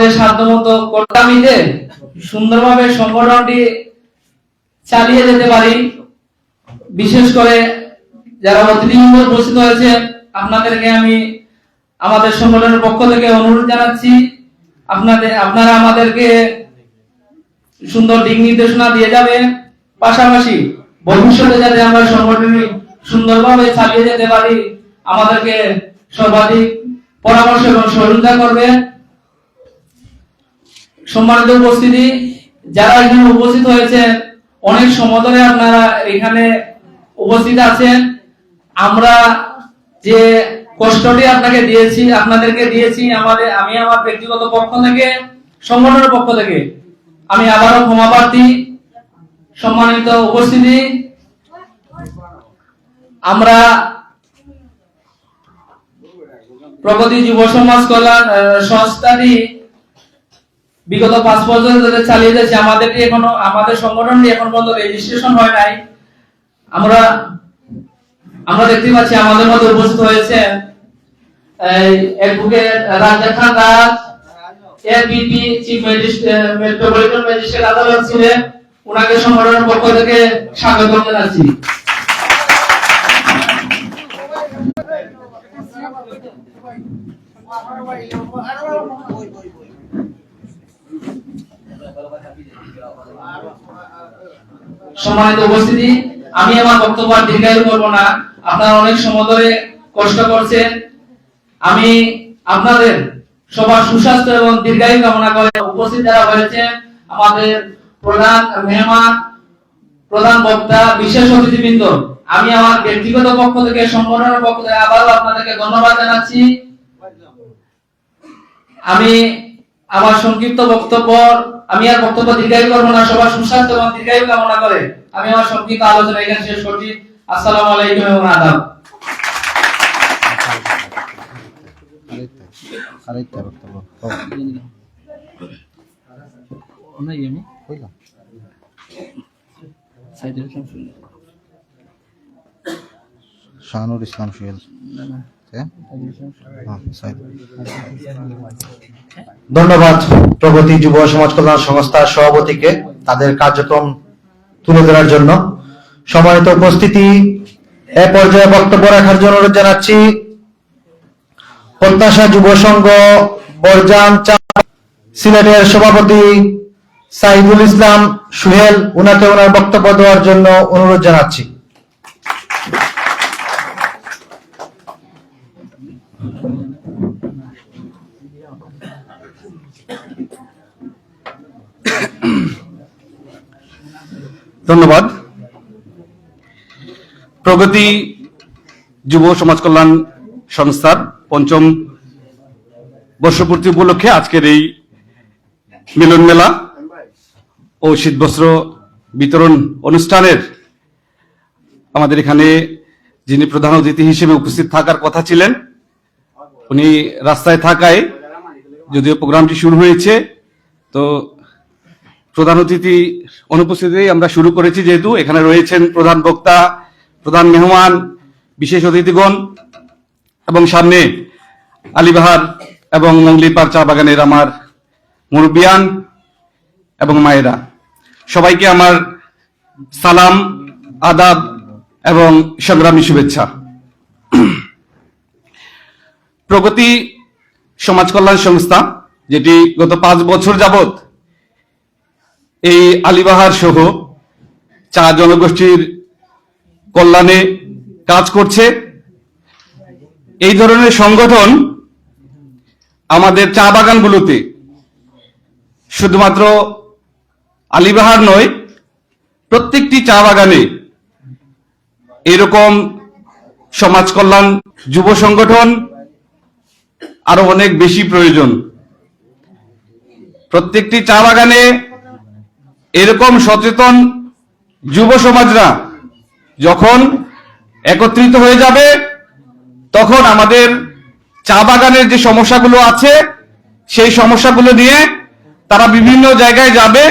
আমাদের সাধ্যমতো করতে মিলে সুন্দরভাবে সংগঠনটি চালিয়ে যেতে পারি। বিশেষ করে যারা অতিথিবৃন্দ উপস্থিত হয়েছে আপনাদেরকে আমি আমাদের সংগঠনের পক্ষ থেকে অনুরোধ জানাচ্ছি, আপনারা আমাদেরকে সুন্দর দিক নির্দেশনা দিয়ে যাবেন, পাশাপাশি ভবিষ্যতে যাতে আমরা সংগঠনটি সুন্দরভাবে চালিয়ে যেতে পারি আমাদেরকে সর্বাধিক পরামর্শ এবং সহযোগিতা করবে। সম্মানিত উপস্থিতি, যারা এখানে উপস্থিত হয়েছে, অনেক সময় ধরে আপনারা এখানে উপস্থিত আছেন। আমরা যে কষ্টটি আপনাদেরকে দিয়েছি আমি আমার ব্যক্তিগত পক্ষ থেকে, সংগঠনের পক্ষ থেকে আমি আবারও ক্ষমা প্রার্থী। সম্মানিত উপস্থিতি, আমরা প্রগতি যুব সমাজ কল্যাণ সংস্থাটি বিগত 5 বছর ধরে চালিয়ে যাচ্ছে। আমাদের সংগঠনটি এখন পর্যন্ত রেজিস্ট্রেশন হয় নাই। আমরা দেখতে পাচ্ছি আমাদের মধ্যে উপস্থিত হয়েছে অ্যাডভোকেট রাজা খান রাজ, এপিপি চিফ মেট্রোপলিটন ম্যাজিস্ট্রেট আদালত ছিলেন। ওনাকে সংগঠনের পক্ষ থেকে স্বাগত জানাচ্ছি। সম্মানিত উপস্থিতি, আমি আমার বক্তব্য আর দীর্ঘায়িত করব না। আপনারা অনেক সময় ধরে কষ্ট করছেন। আমি আপনাদের সবার সুস্বাস্থ্য এবং দীর্ঘায়ু কামনা করে উপস্থিত যারা হয়েছেন, আমাদের প্রধান মেহমান, প্রধান বক্তা, বিশেষ অতিথিবৃন্দ, আমি আমার ব্যক্তিগত পক্ষ থেকে, সংগঠনের পক্ষ থেকে আবারও আপনাদেরকে ধন্যবাদ জানাচ্ছি। আমি আমার সংক্ষিপ্ত বক্তব্য দীর্ঘায়িত করব না। সবার সুস্বাস্থ্য এবং দীর্ঘায়ু কামনা করে আমি আমার সংক্ষিপ্ত আলোচনা এখানে শেষ করছি। আসসালামু আলাইকুম এবং আদাব। শাহানুর ইসলাম সুহেল। ধন্যবাদ প্রগতি যুব সমাজ কল্যাণ সংস্থার সভাপতিকে তাদের কার্যক্রম তুলে ধরার জন্য। সম্মানিত উপস্থিতি, এ পর্যায়ে বক্তব্য রাখার জন্য অনুরোধ জানাচ্ছি প্রত্যাশা যুব সংঘ বরজান সিলেটের সভাপতি সাইদুল ইসলাম সুহেল, উনাকে ওনার বক্তব্য দেওয়ার জন্য অনুরোধ জানাচ্ছি। ধন্যবাদ। প্রগতি যুব সমাজ কল্যাণ সংস্থার ৫ম বর্ষপূর্তি উপলক্ষে আজকের এই মিলন মেলা ও শীতবস্ত্র বিতরণ অনুষ্ঠানের আমাদের এখানে যিনি প্রধান অতিথি হিসেবে উপস্থিত থাকার কথা ছিলেন, উনি রাস্তায় থাকায় যদিও প্রোগ্রামটি শুরু হয়েছে, তো প্রধান অতিথি অনুপস্থিতিতেই আমরা শুরু করেছি। যেহেতু এখানে রয়েছেন প্রধান বক্তা, প্রধান মেহমান, বিশেষ অতিথিগণ এবং সামনে আলীবাহার এবং মঙ্গলিপাড় চা বাগানের আমার মুরব্বিয়ান এবং মায়েরা, সবাইকে আমার সালাম, আদাব এবং সংগ্রামী শুভেচ্ছা। প্রগতি সমাজ কল্যাণ সংস্থা, যেটি গত 5 বছর যাবত এই আলীবাহার সহ চা জনগোষ্ঠীর কল্যাণে কাজ করছে, এই ধরনের সংগঠন আমাদের চা বাগানগুলোতে শুধুমাত্র আলীবাহার নয়, প্রত্যেকটি চা বাগানে এরকম সমাজ কল্যাণ যুব সংগঠন আরো অনেক বেশি প্রয়োজন। প্রত্যেকটি চা বাগানে এরকম সচেতন যুব সমাজরা যখন একত্রিত হয়ে যাবে, তখন আমাদের চা বাগানের যে সমস্যাগুলো আছে সেই সমস্যাগুলো নিয়ে তারা বিভিন্ন জায়গায় যাবে,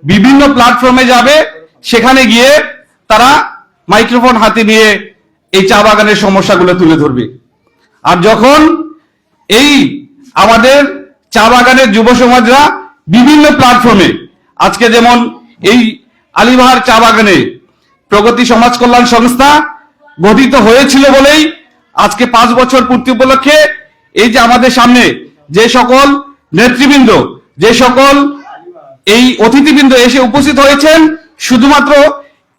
বিভিন্ন প্ল্যাটফর্মে যাবে, সেখানে গিয়ে তারা মাইক্রোফোন হাতে নিয়ে এই চা বাগানের সমস্যাগুলো তুলে ধরবে। আর যখন এই আমাদের চা বাগানের যুব সমাজরা বিভিন্ন প্ল্যাটফর্মে আজকে যেমন এই আলিবাহার চা বাগানে প্রগতি সমাজ কল্যাণ সংস্থা গঠিত হয়েছিল বলেই আজকে 5 বছর পূর্তি উপলক্ষে এই যে আমাদের সামনে যে সকল নেতৃবৃন্দ, যে সকল এই অতিথিবৃন্দ এসে উপস্থিত হয়েছেন, শুধুমাত্র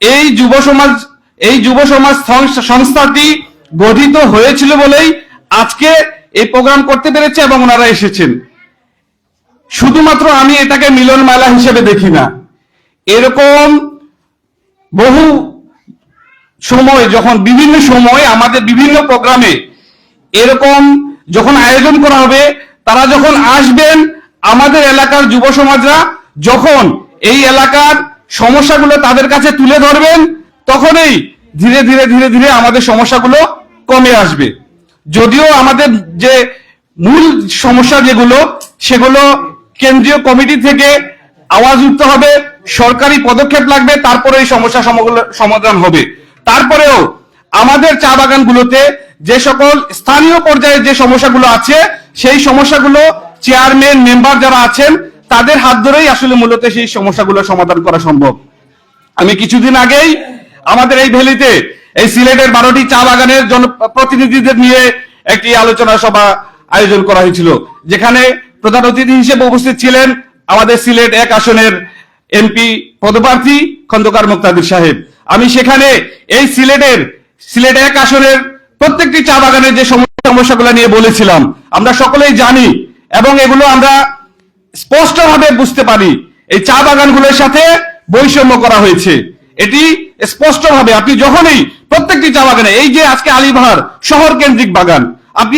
এই যুব সমাজ সংস্থাটি গঠিত হয়েছিল বলেই আজকে এই প্রোগ্রাম করতে পেরেছে এবং ওনারা এসেছেন। শুধুমাত্র আমি এটাকে মিলন মেলা হিসেবে দেখি না, এরকম বহু সময় যখন বিভিন্ন সময় আমাদের বিভিন্ন প্রোগ্রামে এরকম যখন আয়োজন করা হবে, তারা যখন আসবেন আমাদের এলাকার যুব সমাজরা যখন এই এলাকার সমস্যাগুলো তাদের কাছে তুলে ধরবেন, তখনই ধীরে ধীরে ধীরে ধীরে আমাদের সমস্যাগুলো কমে আসবে। যদিও আমাদের যে মূল সমস্যা যেগুলো, সেগুলো কেন্দ্রীয় কমিটি থেকে আওয়াজ উঠতে হবে, সরকারি পদক্ষেপ লাগবে, তারপরে এই সমস্যা সমাধান হবে। তারপরেও আমাদের চা বাগানগুলোতে যে সকল স্থানীয় পর্যায়ে যে সমস্যাগুলো আছে, সেই সমস্যাগুলো চেয়ারম্যান মেম্বার যারা আছেন তাদের হাত ধরেই আসলে মূলত সেই সমস্যাগুলো সমাধান করা সম্ভব। আমি কিছুদিন আগেই আমাদের এই ভ্যালিতে এই সিলেটের 12টি চা বাগানের জনপ্রতিনিধিদের নিয়ে একটি আলোচনা সভা আয়োজন করা হয়েছিল, যেখানে প্রধান অতিথি হিসেবে উপস্থিত ছিলেন আমাদের সিলেট 1 আসনের এমপি পদপ্রার্থী খন্দকার মুক্তাদির সাহেব। আমি সেখানে এই সিলেট 1 আসনের প্রত্যেকটি চা বাগানের যে সমস্যাগুলো নিয়ে বলেছিলাম। আমরা সকলেই জানি এবং এগুলো আমরা স্পষ্টভাবে বুঝতে পারি, এই চা বাগানগুলোর সাথে বৈষম্য করা হয়েছে। এটি স্পষ্টভাবে আপনি যখনই প্রত্যেকটি চা বাগানে, এই যে আজকে আলিবাহার শহর কেন্দ্রিক বাগান, আপনি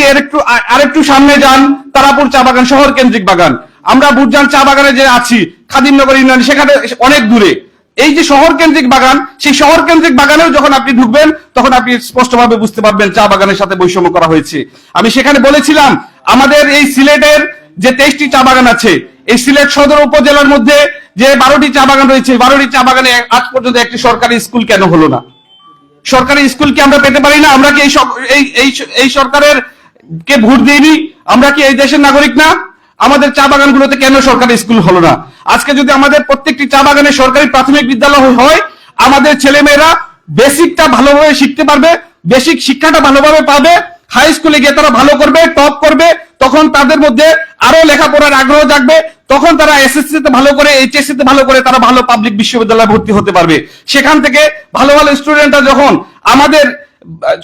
আরেকটু সামনে যান, তারাপুর চা বাগান শহর কেন্দ্রিক বাগান, আমরা বুটজান চা বাগানে যে আছি খাদিমনগর ইউনিয়ন, সেখানে অনেক দূরে। এই যে শহর কেন্দ্রিক বাগান, সেই শহর কেন্দ্রিক বাগানেও যখন আপনি ঢুকবেন তখন আপনি স্পষ্টভাবে বুঝতে পারবেন চা বাগানের সাথে বৈষম্য করা হয়েছে। আমি সেখানে বলেছিলাম আমাদের এই সিলেটের যে 23টি চা বাগান আছে, এই সিলেট সদর উপজেলার মধ্যে যে 12টি চা বাগান রয়েছে, 12টি চা বাগানে আজ পর্যন্ত একটি সরকারি স্কুল কেন হলো না? সরকারি স্কুল কি আমরা পেতে পারি না? আমরা কি এই সরকারের কে ভোট দিইনি? আমরা কি এই দেশের নাগরিক না? আমাদের চা বাগানগুলোতে কেন সরকারি স্কুল হলো না? আজকে যদি আমাদের প্রত্যেকটি চা বাগানে সরকারি প্রাথমিক বিদ্যালয় হয়, আমাদের ছেলেমেয়েরা বেসিকটা ভালোভাবে শিখতে পারবে, বেসিক শিক্ষাটা ভালোভাবে পাবে, হাই স্কুলে গিয়ে তারা ভালো করবে, টপ করবে, তখন তাদের মধ্যে আরো লেখাপড়ার আগ্রহ জাগবে, তখন তারা এসএসসি তে ভালো করে, এইচএসসি তে ভালো করে তারা ভালো পাবলিক বিশ্ববিদ্যালয়ে ভর্তি হতে পারবে। সেখান থেকে ভালো ভালো স্টুডেন্টরা যখন আমাদের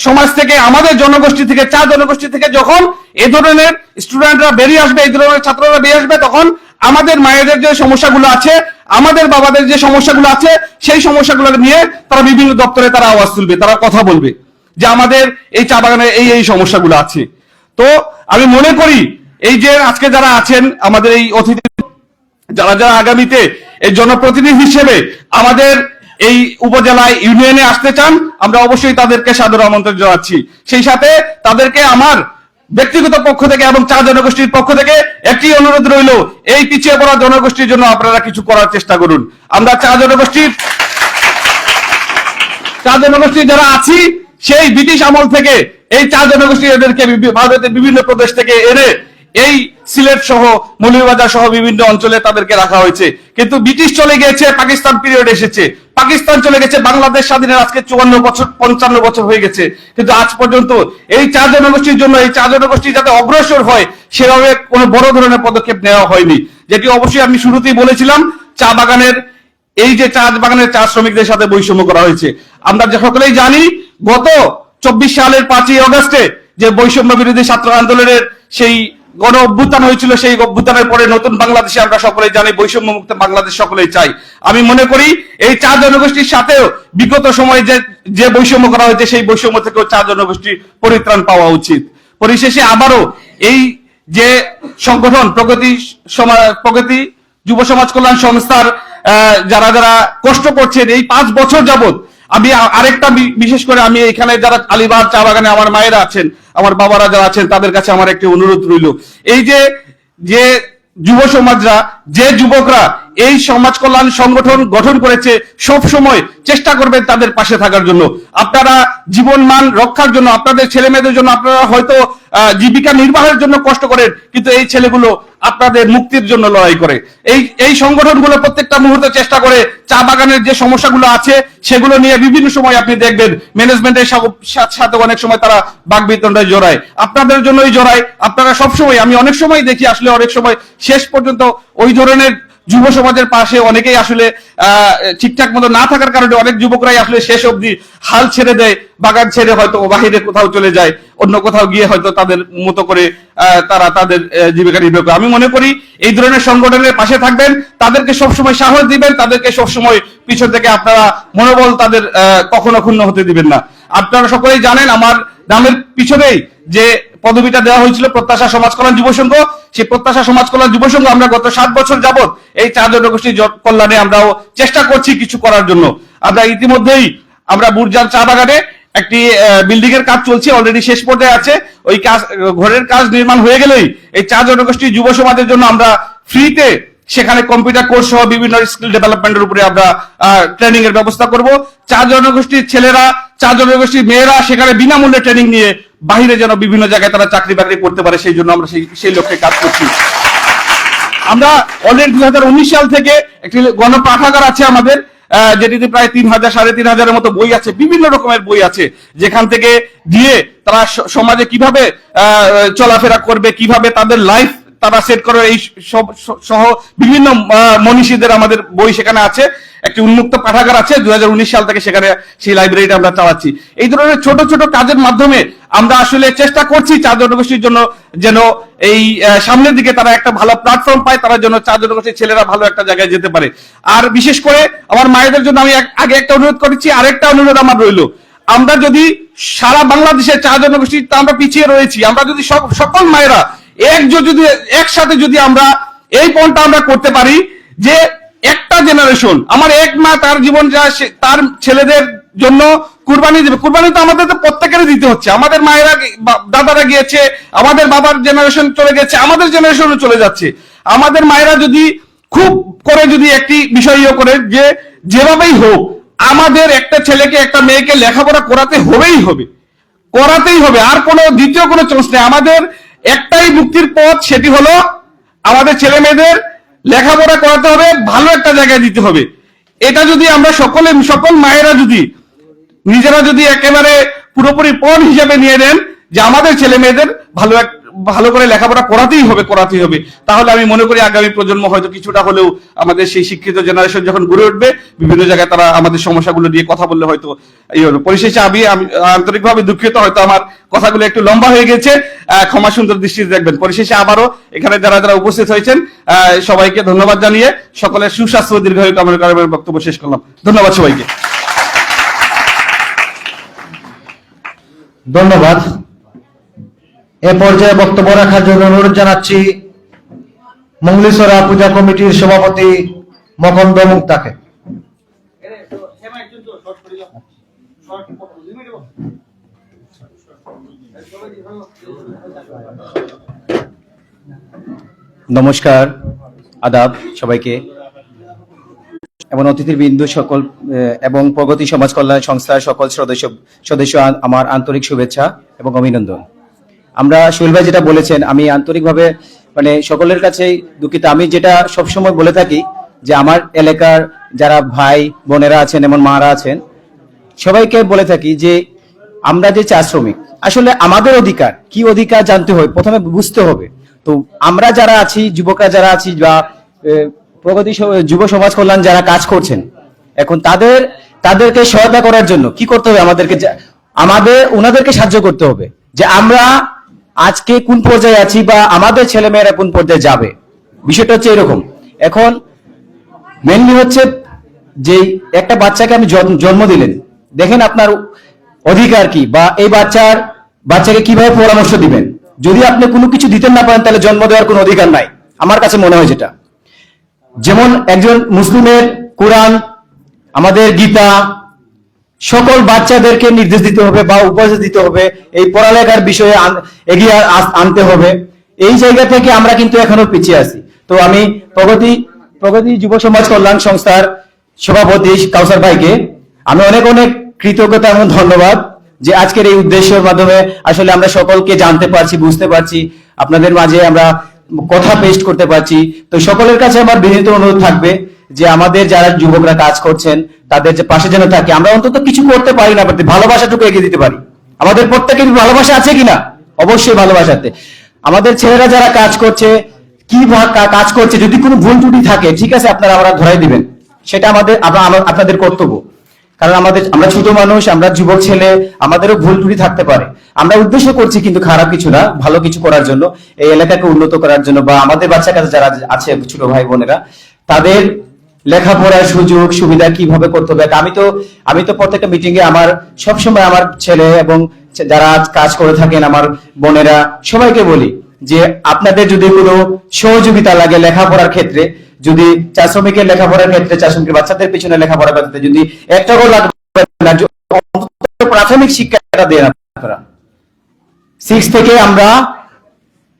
সমাজ থেকে, আমাদের জনগোষ্ঠী থেকে, চা জনগোষ্ঠী থেকে যখন এই ধরনের স্টুডেন্টরা বেরিয়ে আসবে, এই ধরনের ছাত্ররা বেরিয়ে আসবে, তখন আমাদের মায়েদের যে সমস্যাগুলো আছে, আমাদের বাবাদের যে সমস্যাগুলো আছে, সেই সমস্যাগুলো নিয়ে তারা বিভিন্ন দপ্তরে তারা আওয়াজ তুলবে, তারা কথা বলবে যে আমাদের এই চা বাগানে এই সমস্যাগুলো আছে। তো আমি মনে করি এই যে আজকে যারা আছেন আমাদের এই অতিথি, যারা যারা আগামীতে এই জনপ্রতিনিধি হিসেবে আমাদের এই উপজেলায় ইউনিয়নে আসতে চান, আমরা অবশ্যই তাদেরকে সাদর আমন্ত্রণ জানাচ্ছি। সেই সাথে তাদেরকে আমার ব্যক্তিগত পক্ষ থেকে এবং চা জনগোষ্ঠীর পক্ষ থেকে একটি অনুরোধ রইল, এই পিছিয়ে পড়া জনগোষ্ঠীর জন্য আপনারা কিছু করার চেষ্টা করুন। আমরা চা জনগোষ্ঠী যারা আছি, সেই ব্রিটিশ আমল থেকে এই চা জনগোষ্ঠী এদেরকে ভারতের বিভিন্ন প্রদেশ থেকে এনে এই সিলেট সহ মৌলভীবাজার সহ বিভিন্ন অঞ্চলে তাদেরকে রাখা হয়েছে। কিন্তু ব্রিটিশ চলে গিয়েছে, পাকিস্তান পিরিয়ড এসেছে, পাকিস্তান চলে গেছে, বাংলাদেশ স্বাধীনের আজকে 54 বছর 55 বছর হয়ে গেছে, কিন্তু আজ পর্যন্ত এই চা জনগোষ্ঠীর জন্য, এই চা জনগোষ্ঠী যাতে অগ্রসর হয় সেভাবে কোনো বড় ধরনের পদক্ষেপ নেওয়া হয়নি। যেটি অবশ্যই আমি শুরুতেই বলেছিলাম, চা বাগানের এই যে চা বাগানের চা শ্রমিকদের সাথে বৈষম্য করা হয়েছে। আমরা সকলেই জানি গত 24 সালের 5ই আগস্টে যে বৈষম্য বিরোধী ছাত্র আন্দোলনের সেই গণ অভ্যুত্থান হয়েছিল, সেই অভ্যুত্থানের পরে নতুন বাংলাদেশে আমরা সকলেই জানি বৈষম্য মুক্ত বাংলাদেশ সকলেই চাই। আমি মনে করি এই চা জনগোষ্ঠীর সাথেও বিগত সময়ে যে বৈষম্য করা হয়েছে, সেই বৈষম্য থেকেও চা জনগোষ্ঠীর পরিত্রাণ পাওয়া উচিত। পরিশেষে আবারও এই যে সংগঠন প্রগতি যুব সমাজ কল্যাণ সংস্থার যারা যারা কষ্ট করছেন এই 5 বছর যাবত, আমি আরেকটা বিশেষ করে আমি এখানে যারা আলিবাহার চা বাগানে আমার মায়েরা আছেন, আমার বাবারা যারা আছেন, তাদের কাছে আমার একটি অনুরোধ রইল, এই যে যুব সমাজরা যে যুবকরা এই সমাজ কল্যাণ সংগঠন গঠন করেছে সব সময় চেষ্টা করবেন তাদের পাশে থাকার জন্য। আপনারা জীবন মান রক্ষার জন্য, আপনাদের ছেলে মেয়েদের জন্য আপনারা হয়তো জীবিকা নির্বাহের জন্য কষ্ট করেন, কিন্তু এই ছেলেগুলো আপনাদের মুক্তির জন্য লড়াই করে। এই সংগঠনগুলো প্রত্যেকটা মুহূর্তে চেষ্টা করে চা বাগানের যে সমস্যাগুলো আছে সেগুলো নিয়ে বিভিন্ন সময় আপনি দেখবেন ম্যানেজমেন্টের সাথে অনেক সময় তারা বাকবিতণ্ডায় জড়ায়, আপনাদের জন্যই জড়ায়। আপনারা সবসময়, আমি অনেক সময় দেখি আসলে অনেক সময় শেষ পর্যন্ত ওই ধরনের যুব সমাজের পাশে অনেকেই আসলে ঠিকঠাক মতো না থাকার কারণে অনেক যুবকরাই আসলে শেষ অবধি হাল ছেড়ে দেয়, বাগান ছেড়ে হয়তো বাহিরে কোথাও চলে যায়, অন্য কোথাও গিয়ে হয়তো তাদের মতো করে তারা তাদের জীবিকা নির্বাহ করে। আমি মনে করি এই ধরনের সংগঠনের পাশে থাকবেন, তাদেরকে সবসময় সাহস দিবেন, তাদেরকে সবসময় পিছন থেকে আপনারা মনোবল তাদের কখনো ক্ষুণ্ণ হতে দিবেন না। আপনারা সকলেই জানেন আমার নামের পিছনেই যে পদবিটা দেওয়া হয়েছিল প্রত্যাশা সমাজ কল্যাণ যুব সংঘ, সেই প্রত্যাশা সমাজ কল্যাণ যুব সংঘ আমরা গত 7 বছর যাবত এই 4 জনগোষ্ঠী কল্যাণে আমরাও চেষ্টা করছি কিছু করার জন্য। আমরা ইতিমধ্যেই আমরা বুরজান চা বাগানে একটি বিল্ডিং এর কাজ চলছে, অলরেডি শেষ পর্যায়ে আছে। ওই কাজ, ঘরের কাজ নির্মাণ হয়ে গেলেই এই 4 জনগোষ্ঠী যুব সমাজের জন্য আমরা ফ্রিতে সেখানে কম্পিউটার কোর্স সহ বিভিন্ন স্কিল ডেভেলপমেন্টের উপরে আমরা ট্রেনিং এর ব্যবস্থা করব। 4 জনগোষ্ঠীর ছেলেরা, 4 জনগোষ্ঠীর মেয়েরা সেখানে বিনামূল্যে ট্রেনিং নিয়ে বাহিরে যেন বিভিন্ন জায়গায় তারা চাকরি বাকরি করতে পারে, সেই জন্য আমরা সেই লক্ষ্যে কাজ করছি। আমরা অলরেডি 2019 সাল থেকে একটি গণপাঠাগার আছে আমাদের, যেটিতে প্রায় 3000 3,500-এর মতো বই আছে, বিভিন্ন রকমের বই আছে, যেখান থেকে দিয়ে তারা সমাজে কিভাবে চলাফেরা করবে, কিভাবে তাদের লাইফ তারা সেট করে, এই সহ বিভিন্ন মনীষীদের আমাদের বই সেখানে আছে। একটি উন্মুক্ত পাঠাগার আছে, 2019 সাল থেকে সেখানে সেই লাইব্রেরিটা আমরা চালাচ্ছি। এই ধরনের ছোট ছোট কাজের মাধ্যমে আমরা আসলে চেষ্টা করছি 4 জনগোষ্ঠীর জন্য যেন এই সামনের দিকে তারা একটা ভালো প্ল্যাটফর্ম পায়, তারা যেন 4 জনগোষ্ঠীর ছেলেরা ভালো একটা জায়গায় যেতে পারে। আর বিশেষ করে আমার মায়েদের জন্য আমি আগে একটা অনুরোধ করেছি, আরেকটা অনুরোধ আমার রইল, আমরা যদি সারা বাংলাদেশের 4 জনগোষ্ঠী, আমরা পিছিয়ে রয়েছি, আমরা যদি সকল মায়েরা একসাথে যদি আমরা এই পণটা আমরা করতে পারি যে একটা জেনারেশন, আমার এক মা তার জীবন যা তার ছেলেদের জন্য কুরবানি দেবে। কুরবানি তো আমাদের তো প্রত্যেকেরই দিতে হচ্ছে। আমাদের মায়েরা, দাদারা গিয়েছে, আমাদের বাবার জেনারেশন চলে গেছে, আমাদের জেনারেশনও চলে যাচ্ছে। আমাদের মায়েরা যদি খুব করে যদি একটি বিষয় করে যে যেভাবেই হোক আমাদের একটা ছেলেকে একটা মেয়েকে লেখাপড়া করাতেই হবে, আর কোনো দ্বিতীয় কোনো চান্স নেই। আমাদের একটাই মুক্তির পথ, সেটি হলো আমাদের ছেলে মেয়েদের লেখাপড়া করাতে হবে, ভালো একটা জায়গায় দিতে হবে। এটা যদি আমরা সকল মায়েরা যদি নিজেরা যদি একেবারে পুরোপুরি পণ হিসেবে নিয়ে নেন যে আমাদের ছেলে মেয়েদের ভালো করে লেখাপড়া করাতেই হবে, তাহলে আমি মনে করি আগামী প্রজন্ম হয়তো কিছুটা হলেও আমাদের সেই শিক্ষিত জেনারেশন যখন গড়ে উঠবে, বিভিন্ন জায়গায় তারা আমাদের সমস্যাগুলো নিয়ে কথা বললে হয়তো এই হলো। পরিশেষে আমি আন্তরিকভাবে দুঃখিত, হয়তো আমার কথাগুলো একটু লম্বা হয়ে গেছে, ক্ষমা সুন্দর দৃষ্টিতে দেখবেন। পরিশেষে আবারও এখানে যারা উপস্থিত হয়েছেন সবাইকে ধন্যবাদ জানিয়ে সকলের সুস্বাস্থ্য দীর্ঘায়ু কামনা করে বক্তব্য শেষ করলাম। ধন্যবাদ সবাইকে। ধন্যবাদ। এ পর্যায়ে বক্তব্য রাখার জন্য অনুরোধ জানাচ্ছি মঙ্গলেশ্বরা পূজা কমিটির সভাপতি মকন্দ মুক্তাকে। নমস্কার, আদাব সবাইকে এবং অতিথিবৃন্দ সকল এবং প্রগতি সমাজ কল্যাণ সংস্থার সকল সদস্য আমার আন্তরিক শুভেচ্ছা এবং অভিনন্দন। আমরা সোহেল ভাই যেটা বলেছেন, আমি আন্তরিকভাবে সকলের কাছেই দুঃখিত। আমি যেটা সবসময় বলে থাকি যে আমার এলাকার যারা ভাই বোনেরা আছেন এবং মারা আছেন সবাইকে বলে থাকি যে আমরা যে চা শ্রমিক, আসলে আমাদের অধিকার কি অধিকার জানতে হয়, প্রথমে বুঝতে হবে। তো আমরা যারা আছি, যুবকরা যারা আছি বা প্রগতি যুব সমাজ কল্যাণ যারা কাজ করছেন, এখন তাদেরকে সহায়তা করার জন্য কি করতে হবে, ওনাদেরকে সাহায্য করতে হবে যে আমরা আজকে কোন পর্যায়ে আছি বা আমাদের ছেলে মেয়েরা কোন পর্যায়ে যাবে। বিষয়টা হচ্ছে এরকম। এখন মেনলি হচ্ছে যে একটা বাচ্চাকে আমি জন্ম দিলেন, দেখেন আপনার অধিকার কি বা এই বাচ্চাকে কিভাবে পরামর্শ দিবেন। যদি আপনি কোনো কিছু দিতে না পারেন তাহলে জন্ম দেওয়ার কোনো অধিকার নাই, আমার কাছে মনে হয়। যেটা যেমন একজন মুসলিমের কোরআন, আমাদের গীতা, সকল বাচ্চাদেরকে নির্দেশ দিতে হবে বা উপদেশ দিতে হবে, এই পড়ালেখার বিষয়ে এগিয়ে আনতে হবে। এই জায়গা থেকে আমরা কিন্তু এখনো পিছিয়ে আছি। তো আমি প্রগতি প্রগতি যুব সমাজ কল্যাণ সংস্থার সভাপতি কাউসার ভাইকে আমি অনেক অনেক কৃতজ্ঞতা এবং ধন্যবাদ যে আজকের এই উদ্দেশ্যের মাধ্যমে আসলে আমরা সকলকে জানতে পারছি, বুঝতে পারছি, আপনাদের মাঝে আমরা কথা পেস্ট করতে পারছি। তো সকলের কাছে আমার বিনীত অনুরোধ থাকবে যে আমাদের যারা যুবকরা কাজ করছেন তাদের যে পাশে যেন থাকে, আমরা অন্তত কিছু করতে পারি না পারতে ভালোবাসাটুকু এগিয়ে দিতে পারি। আমাদের প্রত্যেকের ভালোবাসা আছে কিনা? অবশ্যই ভালোবাসাতে। আমাদের ছেলেরা যারা কাজ করছে, কি কাজ করছে, যদি কোনো ভুল ত্রুটি থাকে ঠিক আছে আপনারা আমরা ধরাই দিবেন, সেটা আমাদের আপনাদের কর্তব্য। কারণ আমরা ছোট মানুষ, আমরা যুবক ছেলে, আমাদেরও ভুল ত্রুটি থাকতে পারে। আমরা উদ্দেশ্য করছি কিন্তু খারাপ কিছু না, ভালো কিছু করার জন্য, এই এলাকাকে উন্নত করার জন্য, বা আমাদের বাচ্চা কাছে যারা আছে ছোট ভাই বোনেরা তাদের লেখাপড়ার সুযোগ সুবিধা কিভাবে করতে হবে। আমি তো প্রত্যেকটা মিটিং এ আমার সবসময় আমার ছেলে এবং যারা কাজ করে থাকেন আমার বোনেরা সবাইকে বলি যে আপনাদের যদি কোনো সহযোগিতা লাগে লেখাপড়ার ক্ষেত্রে, যদি চা শ্রমিকের লেখাপড়ার ক্ষেত্রে, চা শ্রমিকের বাচ্চাদের পিছনে লেখাপড়ার ক্ষেত্রে যদি 1 টাকাও লাগবে না, অন্তত প্রাথমিক শিক্ষাটা দেন আপনারা। 6 থেকে আমরা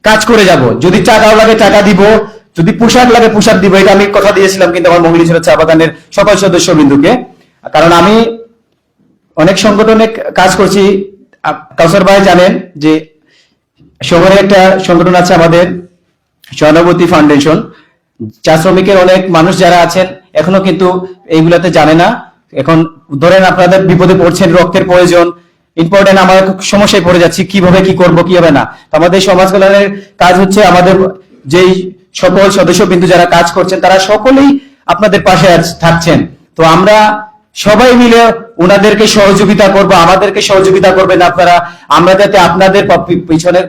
কাজ করে যাব। যদি টাকাও লাগে টাকা দিব, যদি পোশাক লাগে পোশাক দিব। এটা আমি কথা দিয়েছিলাম কিন্তু আমার মঙ্গলীশ্বর চা বাগানের সকল সদস্যবৃন্দুকে। কারণ আমি অনেক সংগঠনে কাজ করছি, কাউসার ভাই জানেন যে শহরে একটা সংগঠন আছে আমাদের সহানুভূতি ফাউন্ডেশন। চা শ্রমিকের অনেক মানুষ যারা আছেন এখনো কিন্তু এইগুলাতে জানে না। এখন ধরেন আপনাদের বিপদে পড়ছেন, রক্তের প্রয়োজন ইম্পর্টেন্ট, আমার সমস্যায় পড়ে যাচ্ছি, কিভাবে কি করব কি হবে না। তো আমাদের সমাজ কল্যাণের কাজ হচ্ছে আমাদের যেই সকল সদস্যবৃন্দ যারা কাজ করছেন তারা সকলেই আপনাদের পাশে থাকছেন। তো আমরা সবাই মিলে ওনাদেরকে সহযোগিতা করব, আমাদেরকে সহযোগিতা করবেন আপনারা, আমরা যাতে আপনাদের পিছনে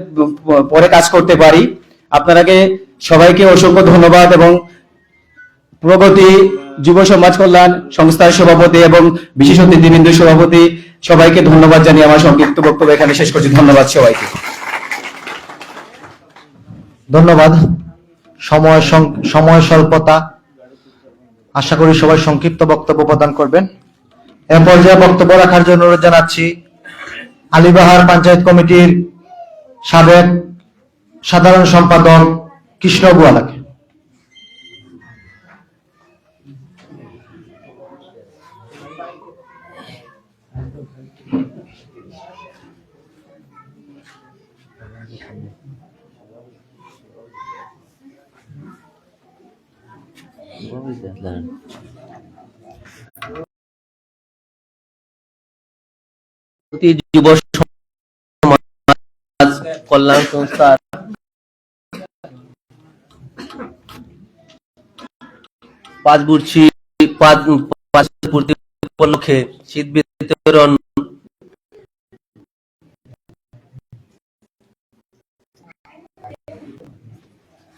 পরে কাজ করতে পারি। আপনারাকে সবাইকে অসংখ্য ধন্যবাদ এবং প্রগতি যুব সমাজ কল্যাণ সংস্থার সভাপতি এবং বিশেষ অতিথিবৃন্দ সভাপতি সবাইকে ধন্যবাদ জানিয়ে আমার সংক্ষিপ্ত বক্তব্য এখানে শেষ করছি। ধন্যবাদ সবাইকে। ধন্যবাদ। সময় স্বল্পতা, আশা করি সবাই সংক্ষিপ্ত বক্তব্য প্রদান করবেন। এ পর্যায়ে বক্তব্য রাখার জন্য অনুরোধ জানাচ্ছি আলীবাহার পঞ্চায়েত কমিটির সাবেক সাধারণ সম্পাদক কৃষ্ণ গুয়ালাকে। যুব সমাজ কল্যাণ সংস্থার পাঁচ পূর্তি উপলক্ষে শীত বিতরণ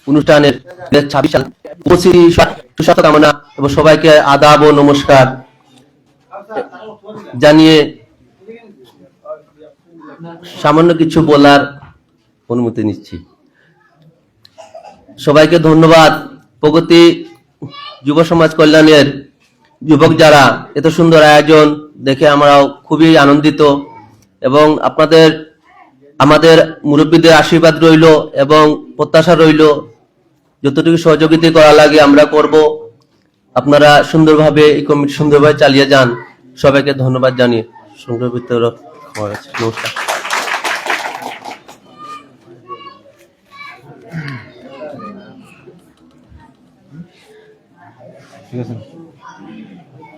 অনুষ্ঠানের 2026 সাল উপস্থিতি সুস্বাস্থ্য কামনা এবং সবাইকে আদাব ও নমস্কার জানিয়ে সামান্য কিছু বলার অনুমতি নিচ্ছি। সবাইকে ধন্যবাদ। প্রগতি যুব সমাজ কল্যাণের যুবক যারা এত সুন্দর আয়োজন দেখে আমরাও খুবই আনন্দিত এবং আমাদের মুরব্বীদের আশীর্বাদ রইল এবং প্রত্যাশা রইল যতটুকু সহযোগিতা করা লাগে আমরা করব। আপনারা সুন্দরভাবে এই কমিটি সুন্দরভাবে চালিয়ে যান। সবাইকে ধন্যবাদ জানিয়ে নমস্কার। ঠিক আছে,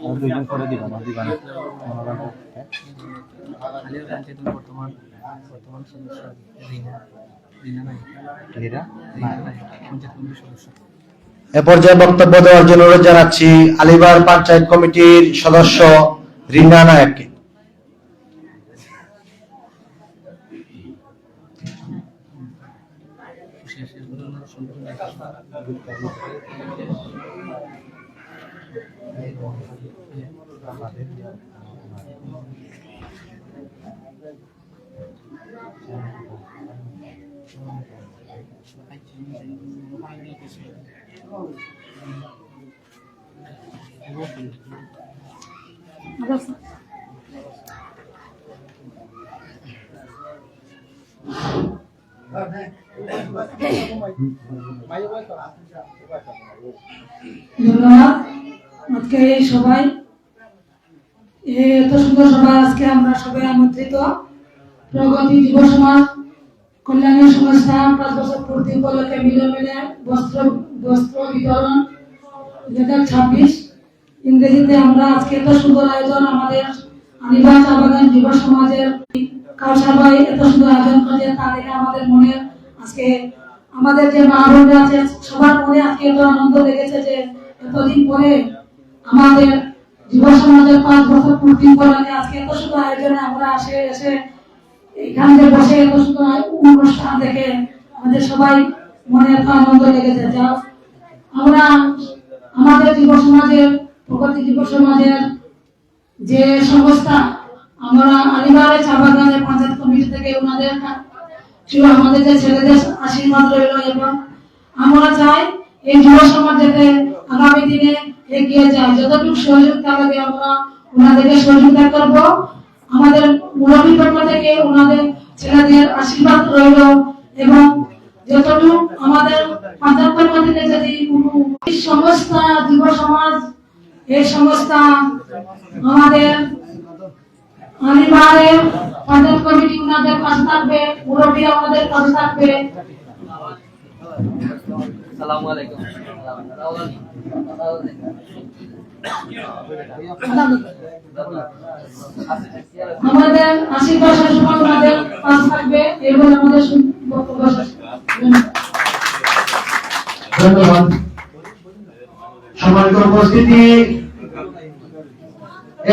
আর দুইজন করে দিবা না এ পর্যায়ে বক্তব্য দেওয়ার জন্য অনুরোধ জানাচ্ছি আলীবাহার পঞ্চায়েত কমিটির সদস্য রিনা নায়ককে। ধন্যবাদ। আজকে এই সবাই এত সুন্দর সভায় আজকে আমরা সবাই আমন্ত্রিত। প্রগতি যুব সমাজ কল্যাণী সংস্থা 5 বছর পূর্তি উপলক্ষে মিলমিলে বস্ত্র বিতরণ 2026 ইংরেজিতে আমরা আজকে এত সুন্দর আয়োজন আমাদের আলিবাগ চা বাগান যুব সমাজের কাউসার ভাই এত সুন্দর আয়োজন করেছে, তা দেখে আমাদের মনে আজকে আমাদের যে মা বোনরা আছে সবার মনে আজকে এত আনন্দ লেগেছে যে এতদিন পরে আমাদের যুব সমাজের 5 বছর পূর্তি উপলক্ষে আজকে এত সুন্দর আয়োজনে আমরা এসে এখানে বসে এত সুন্দর অনুষ্ঠান দেখে আমাদের সবাই মনে এত আনন্দ লেগেছে। যা আমরা আমাদের যুব সমাজের প্রগতি যুব সমাজের যে সংস্থা আমরা আলিবাগের চা বাগানের পঞ্চায়েত কমিটি থেকে ওনাদের আমাদের যে ছেলেদের আশীর্বাদ রইল এবং আমরা চাই এই যুব সমাজ যাতে আগামী দিনে এগিয়ে যায়। যতটুকু সহযোগিতা লাগে আমরা ওনাদেরকে সহযোগিতা করব। আমাদের মুরব্বীর পক্ষ থেকে ওনাদের ছেলেদের আশীর্বাদ রইল এবং যতটুকু আমাদের পঞ্চায়েত পক্ষ থেকে যদি এই সংস্থা যুব সমাজ এই সংস্থা আমাদের আলিবাগের পঞ্চায়েত কমিটি ওনাদের পাশে থাকবে, মুরব্বী আমাদের পাশে থাকবে। আসসালামু আলাইকুম। আমাদের আশীর্বাদ সবসময় ওনাদের পাশে থাকবে এবং আমাদের বক্তব্য শেষ। ধন্যবাদ। সম্মানিত উপস্থিতি,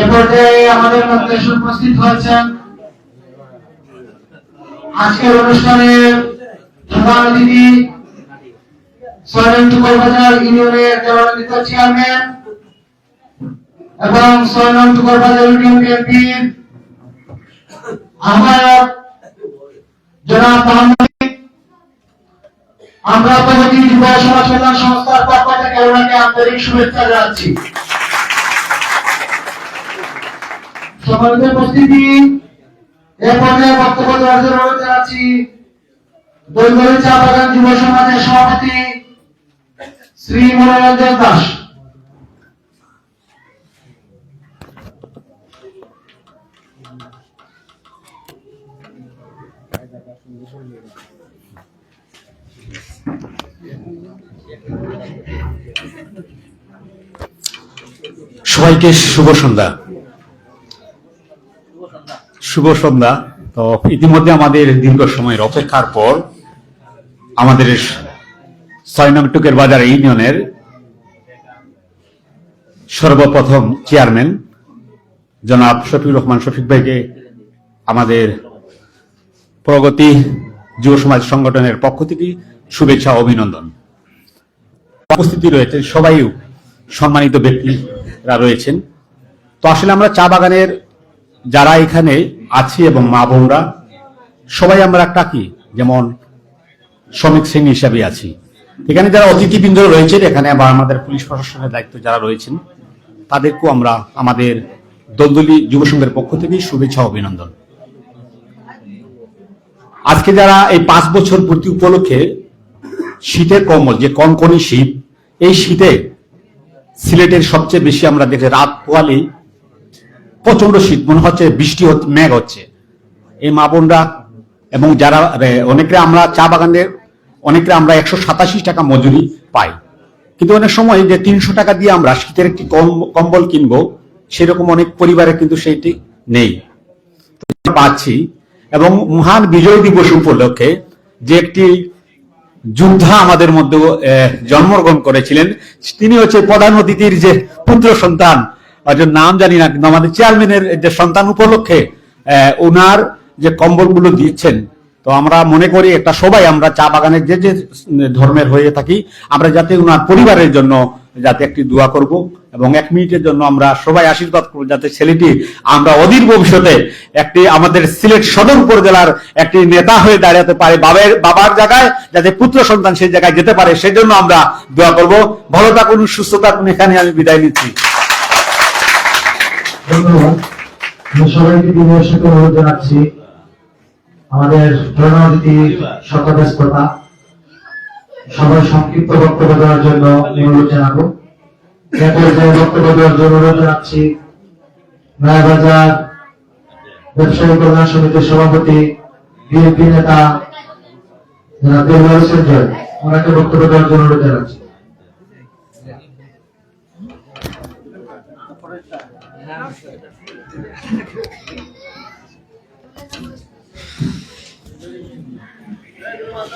এ পর্যায়ে আমাদের মধ্যে উপস্থিত হয়েছেন আজকের অনুষ্ঠানের প্রধান অতিথি 6 নং টুকরবাজার ইউনিয়নের জননেতা চেয়ারম্যান এবং 6 নং টুকরবাজার ইউনিয়ন বিএনপির আহ্বায়ক জনাব মোহাম্মদ। আমরা প্রগতি যুব সমাজ কল্যাণ সংস্থার পক্ষ থেকে ওনাকে আন্তরিক শুভেচ্ছা জানাচ্ছি। সম্মানিত উপস্থিতি, এ পর্যায়ে বক্তব্য দেওয়ার জন্য অনুরোধ জানাচ্ছি দৈবরী চা বাগান যুব সমাজের সভাপতি শ্রী মনোরঞ্জন দাস। সবাইকে শুভ সন্ধ্যা। শুভ সন্ধ্যা। তো ইতিমধ্যে আমাদের দীর্ঘ সময়ের অপেক্ষার পর আমাদের 6 নং টুকের বাজার ইউনিয়নের সর্বপ্রথম চেয়ারম্যান জনাব শফিকুর রহমান শফিক ভাইকে আমাদের প্রগতি যুব সমাজ সংগঠনের পক্ষ থেকে শুভেচ্ছা অভিনন্দন। উপস্থিতি রয়েছে সবাই সম্মানিত ব্যক্তিরা রয়েছেন। তো আসলে আমরা চা বাগানের যারা এখানে আছি এবং মা বোনরা সবাই আমরা একটা কি যেমন শ্রমিক শ্রেণী হিসাবে আছি। এখানে যারা অতিথিবৃন্দ রয়েছেন, এখানে আবার আমাদের পুলিশ প্রশাসনের দায়িত্ব যারা রয়েছেন তাদেরকেও আমরা আমাদের দলদলি যুব সংঘের পক্ষ থেকে শুভেচ্ছা অভিনন্দন। আজকে যারা এই 5 বছর পূর্তি উপলক্ষে শীতের কম্বল যে কনকনি শীত, এই শীতে সিলেটের সবচেয়ে বেশি আমরা দেখে রাত পোয়ালে প্রচন্ড শীত, মনে হচ্ছে বৃষ্টি হচ্ছে, মেঘ হচ্ছে। এই মা বোনরা এবং যারা অনেকে আমরা চা বাগানের অনেকে আমরা 187 টাকা মজুরি পাই, কিন্তু অনেক সময় যে 300 টাকা দিয়ে আমরা শীতের একটি কম্বল কিনবো সেরকম অনেক পরিবারে কিন্তু সেইটি নেই পাচ্ছি। এবং মহান বিজয় দিবস উপলক্ষে যে একটি যোদ্ধা আমাদের মধ্যে জন্মগ্রহণ করেছিলেন, তিনি হচ্ছে প্রধান অতিথির যে পুত্র সন্তান, নাম জানি না, কিন্তু আমাদের চেয়ারম্যানের যে সন্তান উপলক্ষে ওনার যে কম্বলগুলো দিচ্ছেন। তো আমরা মনে করি একটা সবাই আমরা চা বাগানের যে যে ধর্মের হয়ে থাকি আমরা যাতে ওনার পরিবারের জন্য যাতে একটি দোয়া করব এবং 1 মিনিটের জন্য আমরা সবাই আশীর্বাদ করব যাতে ছেলেটি আমরা অধীর ভবিষ্যতে একটি আমাদের সিলেট সদর উপজেলার একটি নেতা হয়ে দাঁড়াতে পারে, বাবার জায়গায় যাতে পুত্র সন্তান সেই জায়গায় যেতে পারে সেজন্য আমরা দোয়া করব। ভালো থাকুন, সুস্থ থাকুন। এখানে আমি বিদায় নিচ্ছি। ধন্যবাদ। সবাইকে বিনয়ের সাথে অনুরোধ জানাচ্ছি আমাদের প্রধান অতিথি শত ব্যস্ততা সবাই সংক্ষিপ্ত বক্তব্য দেওয়ার জন্য অনুরোধ জানাবো। এ পর্যায়ে বক্তব্য দেওয়ার জন্য অনুরোধ জানাচ্ছি নয়াবাজার ব্যবসায়ী কল্যাণ সমিতির সভাপতি বিএনপি নেতা দেলোয়ার হোসেন জয়, ওনাকে বক্তব্য দেওয়ার জন্য অনুরোধ জানাচ্ছি।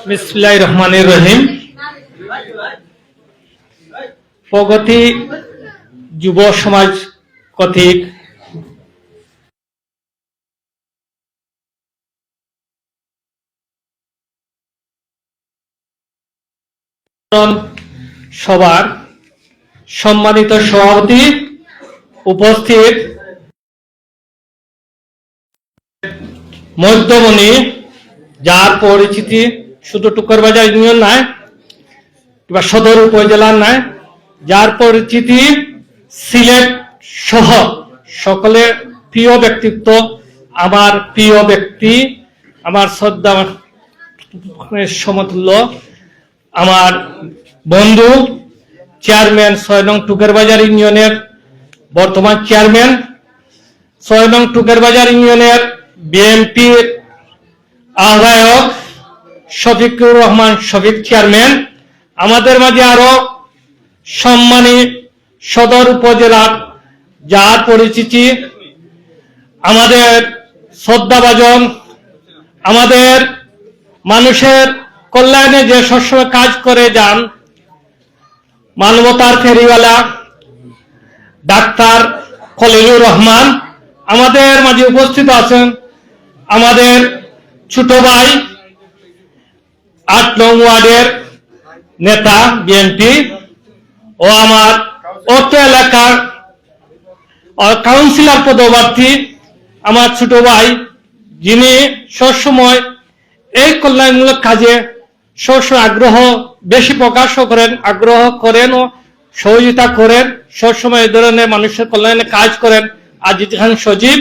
বিসমিল্লাহির রহমানির রহিম। প্রগতি যুব সমাজ কর্তৃক সবার সম্মানিত সভাপতি, উপস্থিত মধ্যমণি, যার পরিচিতি শুধু টুকরবাজার ইউনিয়ন নয় কিংবা সদর উপজেলার নয়, যার পরিচিতি সিলেট সহ সকলের প্রিয় ব্যক্তিত্ব, আমার প্রিয় ব্যক্তি, আমার শ্রদ্ধা সমতুল্য, আমার বন্ধু, চেয়ারম্যান ৬ নং টুকেরবাজার ইউনিয়নের বর্তমান চেয়ারম্যান, ৬ নং টুকেরবাজার ইউনিয়নের বিএনপির আহ্বায়ক শফিকুর রহমান শফিক চেয়ারম্যান, আমাদের মাঝে আরো সম্মানী সদর উপজেলার যার পরিচিতি আমাদের শ্রদ্ধাভাজন, আমাদের মানুষের কল্যাণে যে সবসময় কাজ করে যান, মানবতার ফেরিওয়ালা ডাক্তার খলিলুর রহমান, আমাদের মাঝে উপস্থিত আছেন আমাদের ছোট ভাই ৮ নং ওয়ার্ডের নেতা বিএনপি ও আমার অত্র এলাকার কাউন্সিলর পদপ্রার্থী আমার ছোট ভাই, যিনি সবসময় এই কল্যাণমূলক কাজে সবসময় বেশি প্রকাশ করেন, আগ্রহ করেন ও সহযোগিতা করেন, সবসময় এই ধরনের মানুষের কল্যাণে কাজ করেন, আজিজ খান সজীব।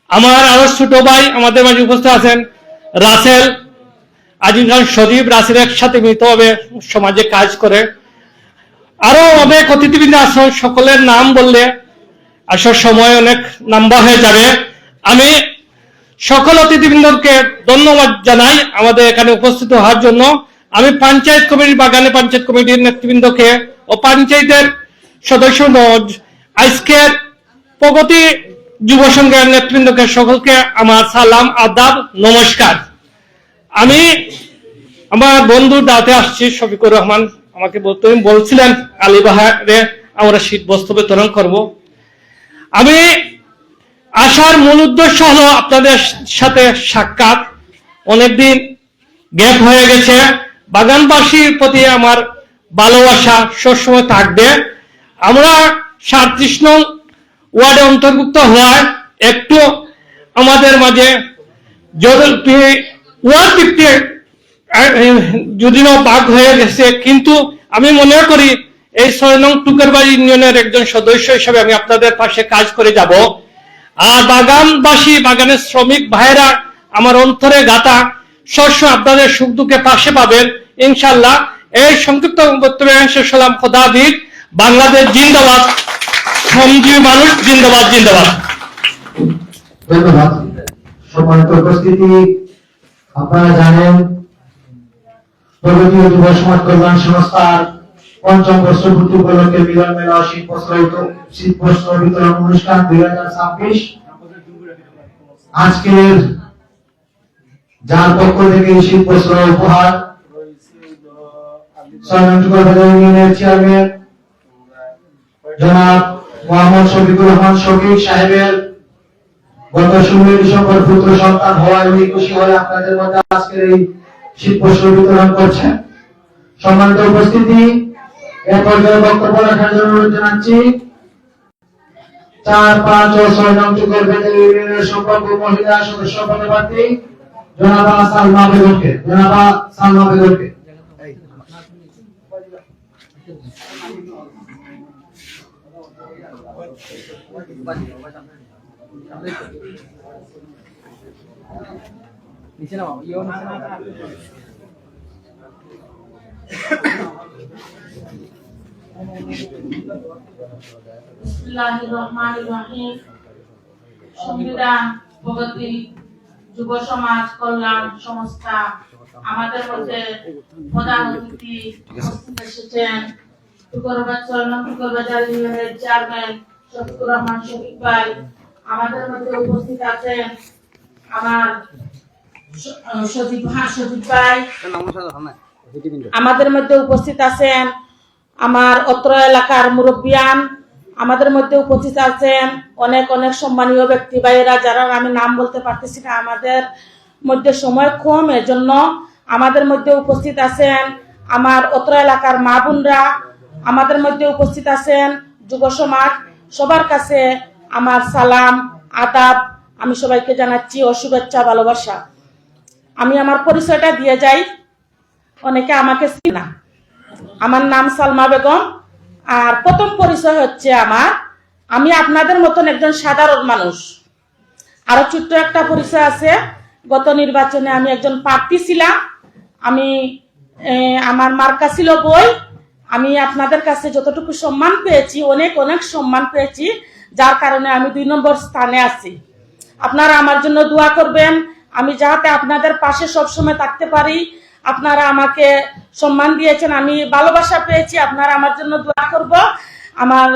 আমার আরো ছোট ভাই আমাদের মাঝে উপস্থিত আছেন রাসেল, আজিজ খান সজীব রাসেল একসাথে মিলিতভাবে সমাজে কাজ করে। আরো অনেক অতিথিবৃন্দ আছেন, সকলের নাম বললে আসার সময় অনেক লম্বা হয়ে যাবে। আমি সকল অতিথিবৃন্দকে ধন্যবাদ জানাই আমাদের এখানে উপস্থিত হওয়ার জন্য। আমি পঞ্চায়েত কমিটি, বাগানে পঞ্চায়েত কমিটির নেতৃবৃন্দকে ও পঞ্চায়েতের সদস্য আজকের প্রগতি যুব সংঘের নেতৃবৃন্দকে সকলকে আমার সালাম, আদাব, নমস্কার। আমি আমার বন্ধু দাওয়াতে আসছি শফিকুর রহমান, আমাকে বলছিলেন আলীবাহারে আমরা শীত বস্ত্র বিতরণ করব। আমি আসার মূল উদ্দেশ্য হলো আপনাদের সাথে সাক্ষাৎ। অনেকদিন গ্যাপ হয়ে গেছে, বাগানবাসীর প্রতি আমার ভালোবাসা সবসময় থাকবে। আমরা ৩৭ নং ওয়ার্ডে অন্তর্ভুক্ত হওয়ায় একটু আমাদের মাঝে ওয়ার্ড দিকটি যদিও ভাগ হয়ে গেছে, কিন্তু আমি মনে করি এই ৬ নং টুকেরবাড়ি ইউনিয়নের একজন সদস্য হিসেবে আমি আপনাদের পাশে কাজ করে যাব। আর বাগানবাসী, বাগানের শ্রমিক ভাইরা আমার অন্তরে গাথা, সবসময় আপনাদের সুখ দুঃখে পাশে পাবেন ইনশাল্লাহ। এই সংক্ষিপ্ত বক্তব্যে শেষ হলাম। খোদা হাফেজ। বাংলাদেশ জিন্দাবাদ, শ্রমজীবী মানুষ জিন্দাবাদ, জিন্দাবাদ। ধন্যবাদ। সম্মানিত উপস্থিতি, আপনারা জানেন প্রগতি ও যুব সমাজ কল্যাণ সংস্থার ৫ম বর্ষপূর্তি উপলক্ষে মিলন মেলা ও শীত বস্ত্র বিতরণ অনুষ্ঠান ২০২৬ আজকের যার পক্ষ থেকে শীত বস্ত্র উপহার ৬ নং টুকেরবাজার ইউনিয়নের চেয়ারম্যান জনাব মোহাম্মদ শফিকুর রহমান শফিক সাহেবের গত ১৬ ডিসেম্বর পুত্র সন্তান হওয়ায় উনি খুশি হয়ে আপনাদের মধ্যে আজকের এই শীত বস্ত্র বিতরণ করছেন। সম্মানিত উপস্থিতি, এ পর্যায়ে বক্তব্য রাখার জন্য অনুরোধ জানাচ্ছি ৪, ৫ ও ৬ নং টুকেরবাজার ইউনিয়নের সম্পর্ক মহিলা সদস্য পদপ্রার্থী জনাবা সালমা বেগমকে। জনাবা সালমা বেগমকে বিসমিল্লাহির রহমানির রহিম। সংবিধান প্রগতি যুব সমাজ কল্যাণ সংস্থা আমাদের মধ্যে প্রধান অতিথি উপস্থিত এসেছেন টুকরবাজার ইউনিয়নের চেয়ারম্যান শফিকুর রহমান শফিক ভাই। আমাদের মধ্যে উপস্থিত আছেন আমার সজীব ভাই। আমাদের মধ্যে উপস্থিত আছেন আমার অত্র এলাকার মুরব্বিয়ান। আমাদের মধ্যে উপস্থিত আছেন অনেক অনেক সম্মানীয় ব্যক্তি ভাইয়েরা, যারা আমি নাম বলতে পারতেছি না, আমাদের মধ্যে সময় কম, এজন্য আমাদের মধ্যে উপস্থিত আছেন আমার অত্র এলাকার মা বোনরা। আমাদের মধ্যে উপস্থিত আছেন যুব সমাজ। সবার কাছে আমার সালাম আদাব, আমি সবাইকে জানাচ্ছি ও শুভেচ্ছা ভালোবাসা। আমি আমার পরিচয়টা দিয়ে যাই, অনেকে আমাকে চিনে না। আমার নাম সালমা বেগম। আর প্রথম পরিচয় হচ্ছে আমি আপনাদের মতন একজন সাধারণ মানুষ। আরো ছোট্ট একটা পরিচয় আছে, গত নির্বাচনে আমি একজন প্রার্থী ছিলাম। আমি আমার মার্কা ছিল বই। আমি আপনাদের কাছে যতটুকু সম্মান পেয়েছি, অনেক অনেক সম্মান পেয়েছি, যার কারণে আমি 2 নম্বর স্থানে আছি। আপনারা আমার জন্য দোয়া করবেন, আমি যাতে আপনাদের পাশে সবসময় থাকতে পারি। আপনারা আমাকে সম্মান দিয়েছেন, আমি ভালোবাসা পেয়েছি, আপনারা আমার জন্য দোয়া করব। আমার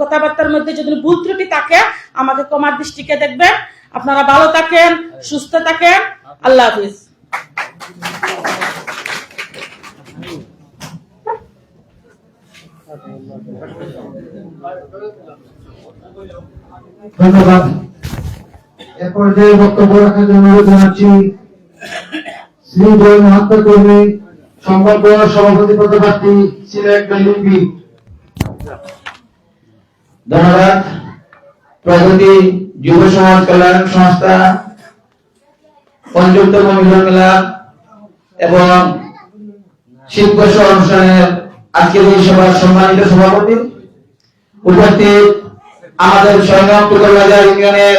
কথাবার্তার মধ্যে যদি ভুল ত্রুটি থাকে আমাকে ক্ষমার দৃষ্টিতে দেখবেন। আপনারা ভালো থাকেন, সুস্থ থাকেন। আল্লাহ হাফিজ। ধন্যবাদ। এ পর্যায়ে বক্তব্য রাখার জন্য অনুরোধ জানাচ্ছি শ্রী জয় মহাত্মা কর্মী সংকল্প সভাপতি পদপ্রার্থী সিলেট লিপি। ধন্যবাদ। প্রগতি যুব সমাজ কল্যাণ সংস্থা পঞ্চমতম মিলন মেলা এবং শীতবর্ষ অনুষ্ঠানের আজকের এই সভার সম্মানিত সভাপতি, উপস্থিত আমাদের সংগ্রাম টুকরবাজার ইউনিয়নের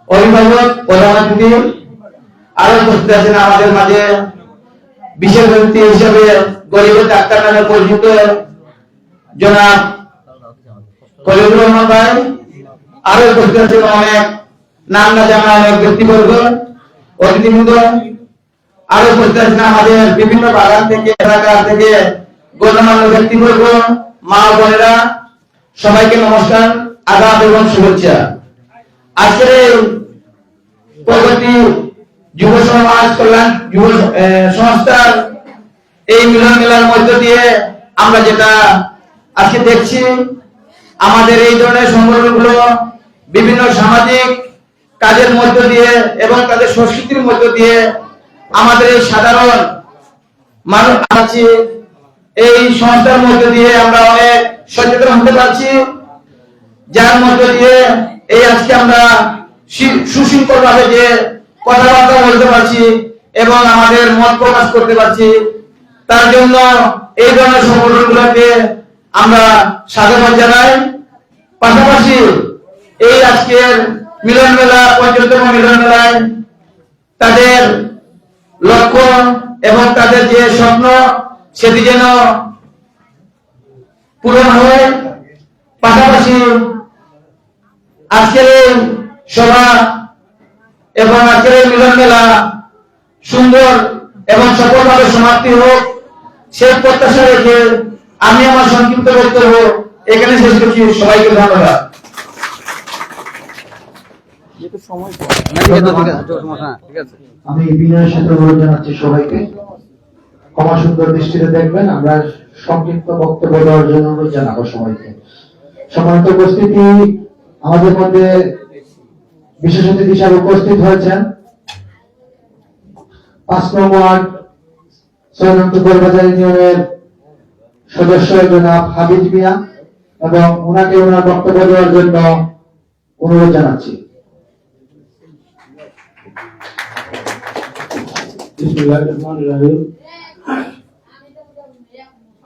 অভিভাবক, প্রধান অতিথি, আরো উপস্থিত আছেন আমাদের মাঝে বিশেষ অতিথি হিসেবে গরিবের ডাক্তার নামে পরিচিত জনাব কলিমুর রহমান ভাই। আরো উপস্থিত আছেন অনেক নাম না জানা অনেক ব্যক্তিবর্গ, অতিথিবৃন্দ। আরো উপস্থিত আছেন আমাদের বিভিন্ন বাগান থেকে, এলাকা থেকে গণ্যমান্য ব্যক্তিবর্গ, মা বোনেরা, সবাইকে নমস্কার, আদাব এবং শুভেচ্ছা। আজকের এই প্রগতি যুব সমাজ কল্যাণ যুব সংস্থার এই মিলন মেলার মধ্য দিয়ে আমরা যেটা আজকে দেখছি, আমাদের এই ধরনের সংগঠনগুলো বিভিন্ন সামাজিক কাজের মধ্য দিয়ে এবং তাদের সংস্কৃতির মধ্য দিয়ে আমাদের এই সাধারণ মানুষ আছি, এই সংস্থার মধ্য দিয়ে আমরা অনেক সচেতন হতে পারছি, যার মধ্য দিয়ে এই আজকে আমরা সুশৃঙ্খল ভাবে যে কথাবার্তা বলতে পারছি এবং আমাদের মত প্রকাশ করতে পারছি। তার জন্য এই ধরনের সংগঠনগুলোকে আমরা সাধুবাদ জানাই। পাশাপাশি এই আজকের মিলন মেলা, পঞ্চমতম মিলন মেলায় তাদের লক্ষ্য এবং তাদের যে স্বপ্ন সেটি যেন পূরণ হয়। পাশাপাশি আজকের এই সভা এবং আজকের এই মিলন মেলা সুন্দর এবং সফলভাবে সমাপ্তি হোক, সেই প্রত্যাশা রেখে আমি আমার সংক্ষিপ্ত বক্তব্য এখানে শেষ করছি। সবাইকে ধন্যবাদ। আমি বিনয়ের সাথে অনুরোধ জানাচ্ছি সবাইকে ক্ষমা সুন্দর দৃষ্টিতে দেখবেন। আমরা সংক্ষিপ্ত বক্তব্য দেওয়ার জন্য অনুরোধ জানাবো সবাইকে। সম্মানিত উপস্থিতি, আমাদের মধ্যে বিশেষ অতিথি হিসাবে উপস্থিত হয়েছেন 5 নং ওয়ার্ড 6 নং টুকরবাজার ইউনিয়নের সদস্য জনাব হাবিজ মিয়া, এবং ওনাকে ওনার বক্তব্য দেওয়ার জন্য অনুরোধ জানাচ্ছি।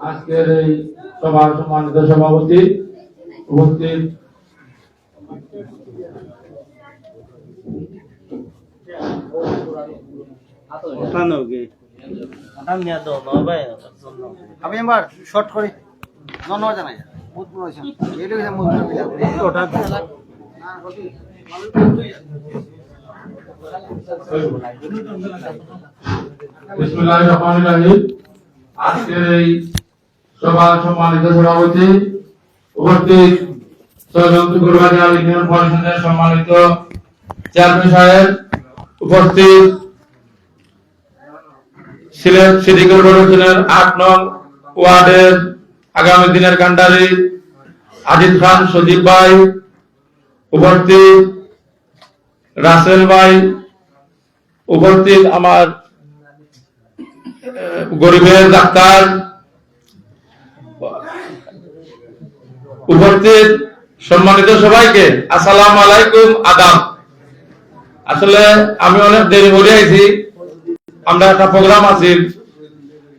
আজকের এই সভার সম্মানিত সভাপতি, উপস্থিত আমি এবার শর্ট করি ধন্যবাদ জানাই বহুত বড় হয়েছে এটা হচ্ছে মূল ওটা বিসমিল্লাহির রহমানির রহিম। আজকের এই সভার সম্মানিত সভাপতি, উপস্থিত চৌধুরীবাজার ইউনিয়ন পরিষদের সম্মানিত চেয়ারম্যান সাহেব, উপস্থিত সিলেট সিটি কর্পোরেশনের ৮ নং ওয়ার্ডের আগামী দিনের কান্ডারি আজিজ খান সজীব ভাই, উপস্থিত রাসেল ভাই, উপস্থিত আমার গরিবের ডাক্তার, উপস্থিত সম্মানিত সবাইকে আসসালামু আলাইকুম, আদাব। আসলে আমি অনেক দেরি করে আইছি, আমরা একটা প্রোগ্রাম আছি,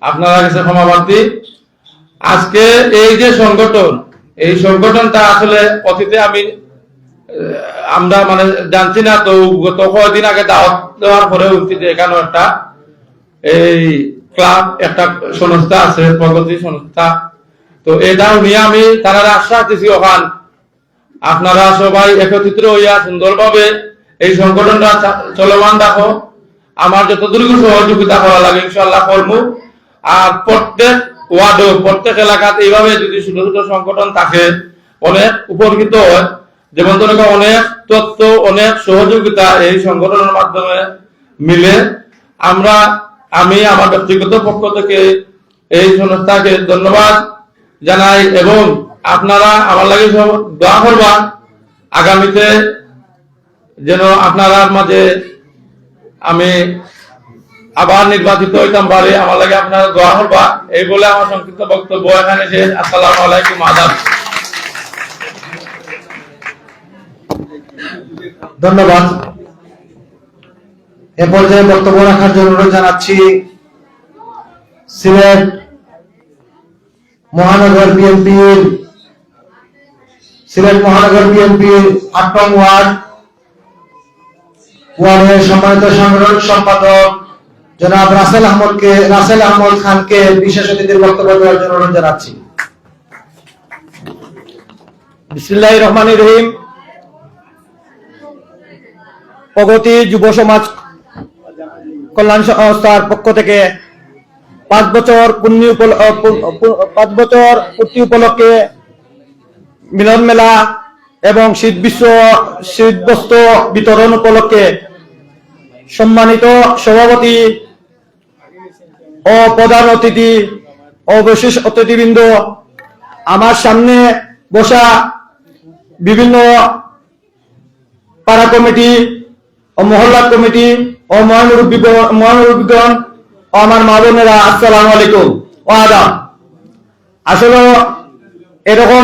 আপনারা কাছে ক্ষমা প্রার্থী। আজকে এই যে সংগঠন, এই সংগঠনটা আসলে অতীতে আমরা মানে জানছি না, তো গত কয়েকদিন আগে দাওয়াত দেওয়ার পরে উঠছি যে এখানে একটা এই ক্লাব, একটা সংস্থা আছে, প্রগতি সংস্থা। তো এটাও নিয়ে আমি তারা আশ্বাস দিচ্ছি, ওখান আপনারা সবাই একত্রিত হইয়া সুন্দরভাবে এই সংগঠনটা চলমান রাখো। আমার যতদূর সহযোগিতা করা লাগে ইনশাআল্লাহ করবো। আর প্রত্যেক ওয়ার্ড, প্রত্যেক এলাকাতে এইভাবে যদি ছোট ছোট সংগঠন থাকে অনেক উপকৃত হয়। যেমন ধরুন অনেক তথ্য, অনেক সহযোগিতা এই সংগঠনের মাধ্যমে মিলে। আমি আমার ব্যক্তিগত পক্ষ থেকে এই সংস্থাকে ধন্যবাদ জানাই এবং আপনারা আমার লাগে সব দোয়া করবা আগামীতে যেন আপনার মাঝে আমি আবার নির্বাচিত হইতাম পারি। আমার লাগে আপনারা দোয়া করবা, এই বলে আমার সংক্ষিপ্ত বক্তব্য এখানে শেষ। আসসালামু আলাইকুম, আদাব। ধন্যবাদ। এ পর্যায়ে বক্তব্য রাখার জন্য অনুরোধ জানাচ্ছি সিলেট মহানগর বিএনপির ৮ নং ওয়ার্ডের সম্মানিত সাধারণ সম্পাদক জনাব রাসেল আহমদ খানকে বিশেষ অতিথির বক্তব্য দেওয়ার জন্য অনুরোধ জানাচ্ছি। বিসমিল্লাহির রহমানির রহিম। প্রগতি যুব সমাজ কল্যাণ সংস্থার পক্ষ থেকে 5 বছর পূর্তি উপলক্ষে মিলন মেলা এবং শীত বস্ত্র বিতরণ উপলক্ষে সম্মানিত সভাপতি ও প্রধান অতিথি ও বিশেষ অতিথিবৃন্দ, আমার সামনে বসা বিভিন্ন পাড়া কমিটি ও মহল্লা কমিটি ও মহানুরবিগণ ও আমার মা বোনেরা, আসসালামু আলাইকুম ও আদাব। আসলে এরকম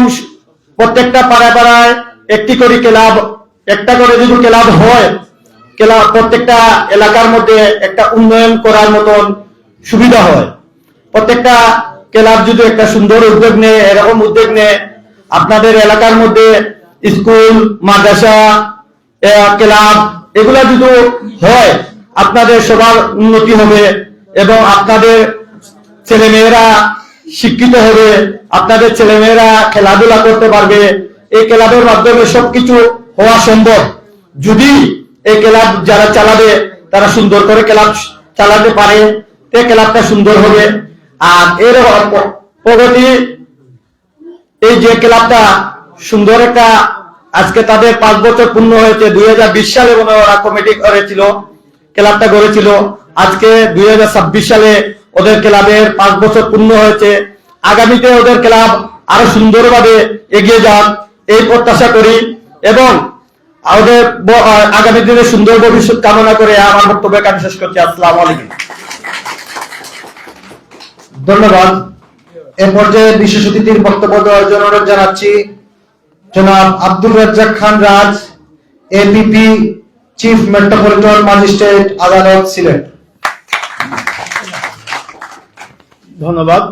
প্রত্যেকটা পাড়ায় একটি করে ক্লাব, একটা করে যদি ক্লাব হয়, প্রত্যেকটা এলাকার মধ্যে একটা উন্নয়ন করার মতন সুবিধা হয়। প্রত্যেকটা ক্লাব যদি একটা সুন্দর উদ্যোগ নেয়, এরকম উদ্যোগ নেয়, আপনাদের এলাকার মধ্যে স্কুল, মাদ্রাসা, ক্লাব এগুলা যদি হয়, আপনাদের সবার উন্নতি হবে এবং আপনাদের ছেলেমেয়েরা শিক্ষিত হবে, আপনাদের ছেলেমেয়েরা খেলাধুলা করতে পারবে। এই ক্লাবের মাধ্যমে সবকিছু হওয়া সম্ভব যদি এই ক্লাব যারা চালাবে তারা সুন্দর করে ক্লাব চালাতে পারে, এই ক্লাবটা সুন্দর হবে। আর এর প্রগতি এই যে ক্লাবটা সুন্দর একটা, আজকে তাদের 5 বছর পূর্ণ হয়েছে। 2020 সালে ওরা কমিটি করেছিল, ক্লাবটা গড়েছিল। আজকে 2026 সালে ওদের ক্লাবের 5 বছর পূর্ণ হয়েছে। আগামীতে ওদের ক্লাব আরো সুন্দরভাবে এগিয়ে যাক এই প্রত্যাশা করি এবং ওদের আগামী দিনে সুন্দর ভবিষ্যৎ কামনা করে আমার বক্তব্য এখানে শেষ করছি। আসসালামু আলাইকুম। ধন্যবাদ। এ পর্যায়ে বিশেষ অতিথির বক্তব্য দেওয়ার জন্য অনুরোধ জানাচ্ছি জনাব আব্দুর রাজ্জাক খান রাজ, এপিপি, চিফ মেট্রোপলিটন ম্যাজিস্ট্রেট, আদালত, সিলেট। ধন্যবাদ।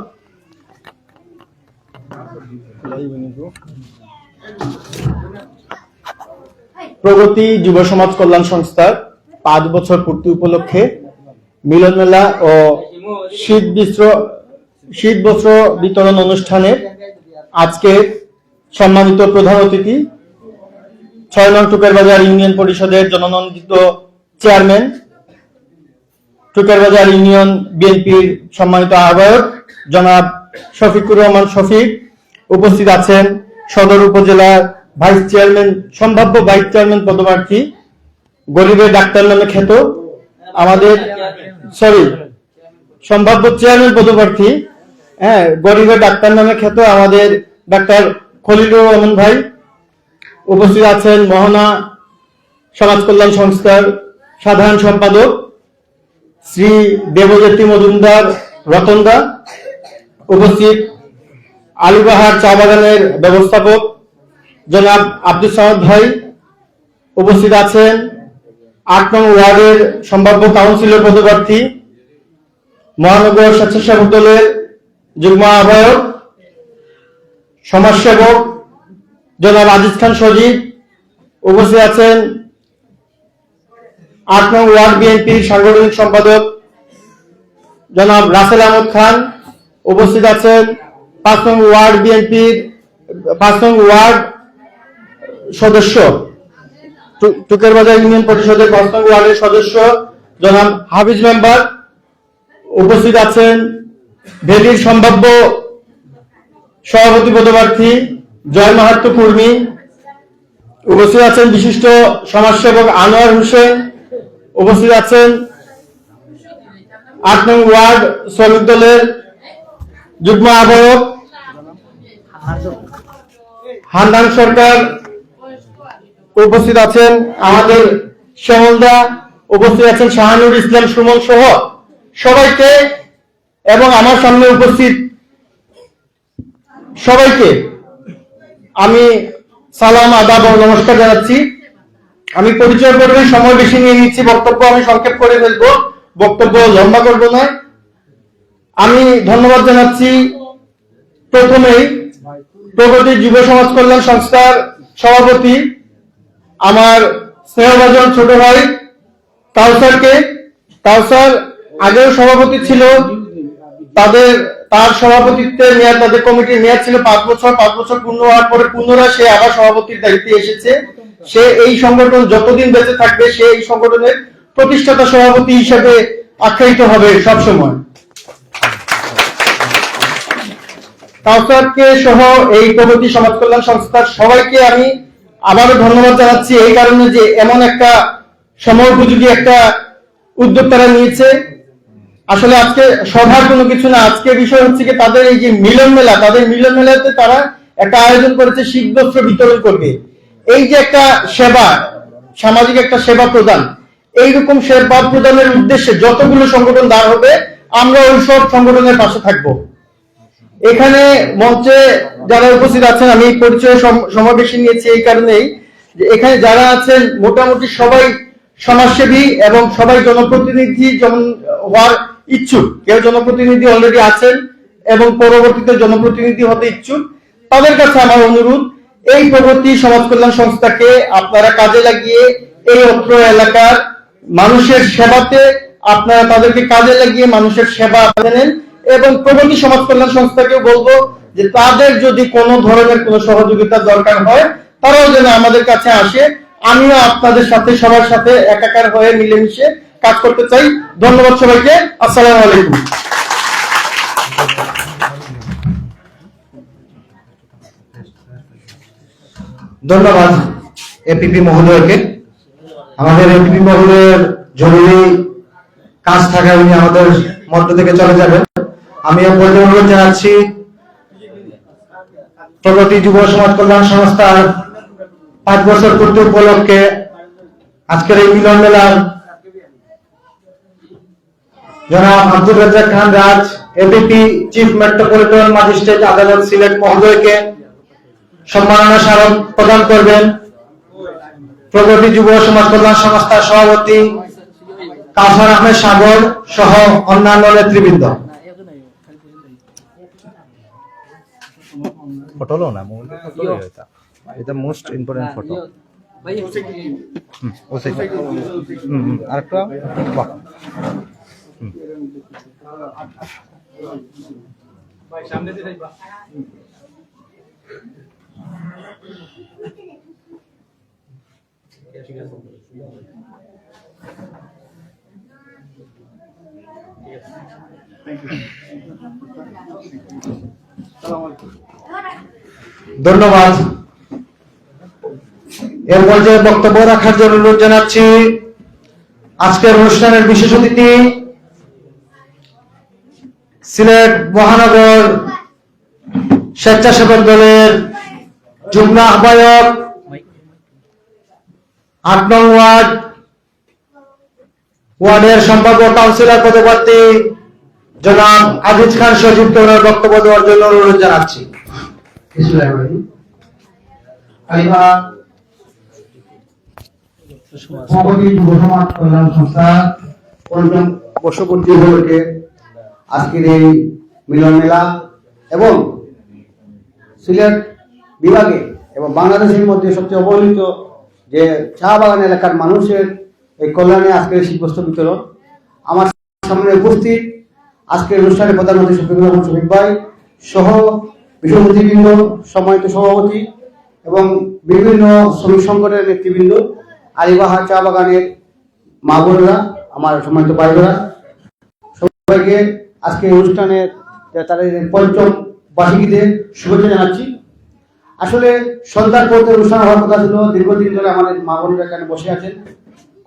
প্রগতি যুব সমাজ কল্যাণ সংস্থার 5 বছর পূর্তি উপলক্ষে মিলন মেলা ও শীত বস্ত্র বিতরণ অনুষ্ঠানে আজকে সম্মানিত প্রধান অতিথি 6 নং টুকেরবাজার ইউনিয়ন পরিষদের জননন্দিত চেয়ারম্যান, টুকেরবাজার ইউনিয়ন বিএনপির সম্মানিত আহ্বায়ক জনাব শফিকুর রহমান শফিক, উপস্থিত আছেন সদর উপজেলার ভাইস চেয়ারম্যান, সম্ভাব্য ভাইস চেয়ারম্যান পদপ্রার্থী, গরিবের ডাক্তার নামে খ্যাত আমাদের সম্ভাব্য চেয়ারম্যান পদপ্রার্থী, গরিবের ডাক্তার নামে খ্যাত আমাদের ডাক্তার খলিলুর রহমান ভাই। উপস্থিত আছেন মোহনা সমাজ কল্যাণ সংস্থার সাধারণ সম্পাদক শ্রী দেবজ্যোতি মজুমদার রতনদা। উপস্থিত আলীবাহার চা বাগানের ব্যবস্থাপক জনাব আব্দুল সামাদ ভাই। উপস্থিত আছেন 8 নং ওয়ার্ডের সম্ভাব্য কাউন্সিলর পদপ্রার্থী, মহানগর স্বেচ্ছাসেবক দলের যুগ্ম আহ্বায়ক সমাজসেবক জনাব আজিজ খান সজীব। উপস্থিত আছেন 8 নং ওয়ার্ড বিএনপির সাংগঠনিক সম্পাদক জনাব রাসেল আহমদ খান। উপস্থিত আছেন 5 নং ওয়ার্ড বিএনপির 5 নং ওয়ার্ড সদস্য, টুকেরবাজার ইউনিয়ন পরিষদের 5 নং ওয়ার্ডের সদস্য জনাব হাফিজ মেম্বার। উপস্থিত আছেন ভেলির সম্ভাব্য সভাপতি পদপ্রার্থী জয় মাহাত্ম কুর্মী। উপস্থিত আছেন বিশিষ্ট সমাজসেবক আনোয়ার হোসেন। উপস্থিত আছেন 8 নং ওয়ার্ড শ্রমিক দলের যুগ্ম আহ্বায়ক হান্নান সরকার। উপস্থিত আছেন আমাদের শ্যামলদা। উপস্থিত আছেন শাহানুর ইসলাম সুমন সহ সবাইকে এবং আমার সামনে উপস্থিত সবাইকে আমি সালাম, আদাব ও নমস্কার জানাচ্ছি। আমি পরিচয় করবে সময় বেশি নিয়ে নিচ্ছি, বক্তব্য আমি সংক্ষেপ করে ফেলবো, বক্তব্য লম্বা করবো না। আমি ধন্যবাদ জানাচ্ছি প্রথমেই প্রগতি যুব সমাজ কল্যাণ সংস্থার সভাপতি আমার স্নেহভাজন ছোট ভাই কাউসারকে। কাউসার আগেও সভাপতি ছিল, তার সভাপতিত্বে মেয়াদ, তাদের কমিটির মেয়াদ ছিল 5 বছর। 5 বছর পূর্ণ হওয়ার পরে পুনরায় সে আবার সভাপতির দায়িত্বে এসেছে। সে এই সংগঠন যতদিন বেঁচে থাকবে সে এই সংগঠনের প্রতিষ্ঠাতা সভাপতি হিসেবে আখ্যায়িত হবে সবসময়। কাউসারকে সহ এই প্রগতি সমাজ কল্যাণ সংস্থার সবাইকে আমি আবারও ধন্যবাদ জানাচ্ছি এই কারণে যে এমন একটা সময়োপযোগী একটা উদ্যোগ তারা নিয়েছে। আসলে আজকে সভার কোনো কিছু না, আজকে বিষয় হচ্ছে কি তাদের এই যে মিলন মেলা, তাদের মিলন মেলাতে তারা একটা আয়োজন করেছে শীত বস্ত্র বিতরণ করবে। এই যে একটা সেবা, সামাজিক একটা সেবা প্রদান, এইরকম সেবা প্রদানের উদ্দেশ্যে যতগুলো সংগঠন দাঁড় হবে আমরা ওই সব সংগঠনের পাশে থাকবো। এখানে মঞ্চে যারা উপস্থিত আছেন, আমি পরিচয় সমাবেশে নিয়েছি এই কারণেই যে এখানে যারা আছেন মোটামুটি সবাই সমাজসেবী এবং সবাই জনপ্রতিনিধি হওয়ার ইচ্ছুক। কেউ জনপ্রতিনিধি অলরেডি আছেন এবং পরবর্তীতে জনপ্রতিনিধি হতে ইচ্ছুক। তাদের কাছে আমার অনুরোধ, এই প্রগতি সমাজ কল্যাণ সংস্থাকে আপনারা কাজে লাগিয়ে এই অত্র এলাকার মানুষের সেবাতে আপনারা তাদেরকে কাজে লাগিয়ে মানুষের সেবা নেন। এবং প্রগতি সমাজ কল্যাণ সংস্থাকেও বলবো যে তাদের যদি কোনো ধরনের কোনো সহযোগিতার দরকার হয় তারাও যেন আমাদের কাছে আসে। আমিও আপনাদের সাথে সবার সাথে একাকার হয়ে মিলেমিশে কাজ করতে চাই। ধন্যবাদ সবাইকে। আসসালামু আলাইকুম। ধন্যবাদ এপিপি মহোদয়কে। আমাদের এপিপি মহোদয়ের জরুরি কাজ থাকায় উনি আমাদের মধ্য থেকে চলে যাবেন। আমি আপনাদের অনুরোধ জানাচ্ছি প্রগতি যুব সমাজ কল্যাণ সংস্থার 5 বছর পূর্তি উপলক্ষে আজকের এই মিলন মেলার জনাব আব্দুল রাজ্জাক খান রাজ, এপিপি চিফ মেট্রোপলিটন ম্যাজিস্ট্রেট আদালত সিলেট মহোদয়কে সম্মাননা স্মারক প্রদান করবেন। প্রগতি যুব সমাজ কল্যাণ সংস্থার সভাপতি কাউসার আহমেদ সাগর সহ অন্যান্য নেতৃবৃন্দ। ফটো লো না, এটা মোস্ট ইম্পর্টেন্ট ফটো। আরেকটা ধন্যবাদ। এর পর্যায়ে বক্তব্য রাখার জন্য অনুরোধ জানাচ্ছি আজকের অনুষ্ঠানের বিশেষ অতিথি সিলেট মহানগর স্বেচ্ছাসেবক দলের যুগ্ম আহ্বায়ক ৮ নং ওয়ার্ডের সম্ভাব্য কাউন্সিলর পদপ্রার্থী জনাব আজিজ খান সজীবকে ওনার বক্তব্য দেওয়ার জন্য অনুরোধ জানাচ্ছি। সভাপতি যুব সমাজ কল্যাণ সংস্থা বর্ষপূর্তি উপলক্ষে আজকের এই মিলন মেলা এবং সিলেট বিভাগে এবং বাংলাদেশের মধ্যে সবচেয়ে অবহেলিত যে চা বাগান এলাকার মানুষের এই কল্যাণে আজকের শীতবস্ত্র বিতরণ। আমার সামনে উপস্থিত আজকের অনুষ্ঠানে প্রধানমন্ত্রী শফিকুর রহমান শফিক ভাই সহ বিশ্বমন্ত্রীবৃন্দ, সম্মানিত সভাপতি এবং বিভিন্ন শ্রমিক সংগঠনের নেতৃবৃন্দ, আলিবাহার চা বাগানের মা বোনেরা, আমার সম্মানিত ভাইরা, সবাইকে আজকে অনুষ্ঠানের তাদের পঞ্চম বার্ষিকীতে শুভেচ্ছা জানাচ্ছি। আসলে সন্ধ্যার পর অনুষ্ঠান হওয়ার কথা ছিল, দীর্ঘদিন ধরে আমাদের মা বোনেরা এখানে বসে আছেন,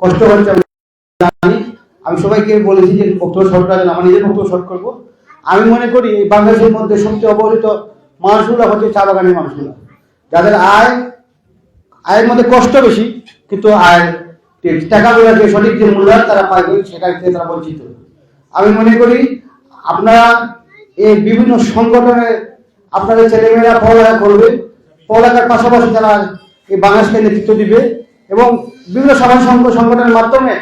কষ্ট হচ্ছে জানি। আমি সবাইকে বলেছি যে বক্তব্য শর্ট করেন, আমার নিজের বক্তব্য শর্ট করবো। আমি মনে করি এই বাংলাদেশের মধ্যে সবচেয়ে অবহেলিত মানুষগুলো হচ্ছে চা বাগানের মানুষগুলো, যাদের আয়ের মধ্যে কষ্ট বেশি, কিন্তু আয়ের টাকাগুলো যে সঠিক যে মূল্যায়ন তারা পাইবে সেটা থেকে তারা বঞ্চিত। আমি মনে করি আপনারা এই বিভিন্ন সংগঠনে আপনাদের ছেলেমেয়েরা পড়ালেখা করবে, পড়ালেখার পাশাপাশি তারা এই বাংলাদেশকে নেতৃত্ব দিবে এবং বিভিন্ন সমাজ সংগঠনের মাধ্যমে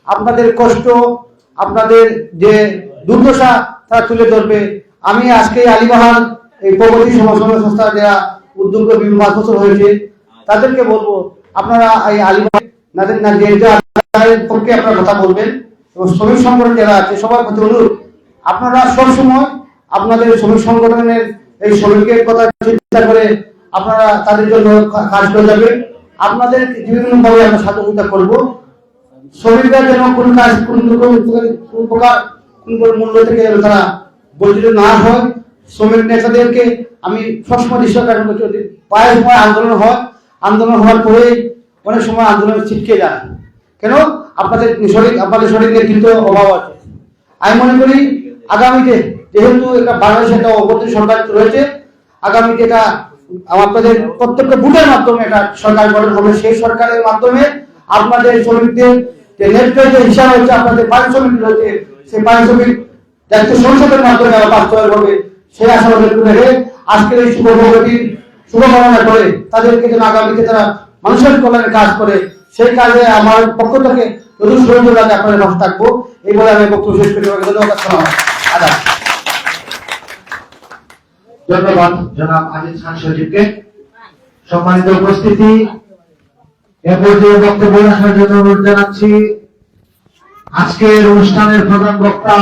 আপনাদের কষ্ট, আপনাদের যে দুর্দশা তারা তুলে ধরবে। আমি আজকে আলিবাহার এই প্রগতি সমাজ সংস্থা যারা উদ্যোগ বিভিন্ন 5 বছর হয়েছে তাদেরকে বলবো আপনারা এই আলিবাহার পক্ষে আপনারা কথা বলবেন এবং শ্রমিক সংগঠন যারা আছে সবার প্রতি অনুরোধ আপনারা সবসময় আপনাদের শ্রমিক সংগঠনের এই শ্রমিকের কথা চিন্তা করে আপনারা তাদের জন্য কাজ করে যাবেন। আপনাদের বিভিন্ন ভাবে আমরা সহযোগিতা করবো। শ্রমিকরা যেন কোন কাজ কোন প্রকার কোন মূল্য থেকে তারা বঞ্চিত না হয়। শ্রমিক নেতাদেরকে আমি সবসময় দৃষ্টি আকর্ষণ করছি, প্রায় সময় আন্দোলন হয়, আন্দোলন হওয়ার পরে অনেক সময় আন্দোলন ছিটকে যায়। কেন? আপনাদের সঠিক নেতৃত্ব অভাব আছে। আমি মনে করি আগামীতে যেহেতু একটা বাংলাদেশে একটা অবৈতনিক সরকার রয়েছে, আগামীতে এটা আপনাদের প্রত্যেকটা ভোটের মাধ্যমে একটা সরকার গঠন হবে। সেই সরকারের মাধ্যমে আপনাদের শ্রমিকদের যে নেতৃত্ব হিসাব হচ্ছে আপনাদের পারিশ্রমিক রয়েছে, সেই পারিশ্রমিক দায়িত্ব সংসদের মাধ্যমে বাস্তবায়ন হবে। সেই আশাবাদ রেখে আজকের এই শুভপ্রগতির শুভকামনা করে তাদেরকে যেন আগামীতে তারা মানুষের কল্যাণে কাজ করে, সেই কাজে আমার পক্ষ থেকে যত সহযোগ লাগে আপনাদের পাশে থাকবো। এই বলে আমি বক্তব্য শেষ করতে পারি। ধন্যবাদ জনাব আজিজ খান সজীবকে। সম্মানিত উপস্থিতি, এ পর্যায়ে বক্তব্য রাখার জন্য অনুরোধ জানাচ্ছি আজকের অনুষ্ঠানের প্রধান বক্তা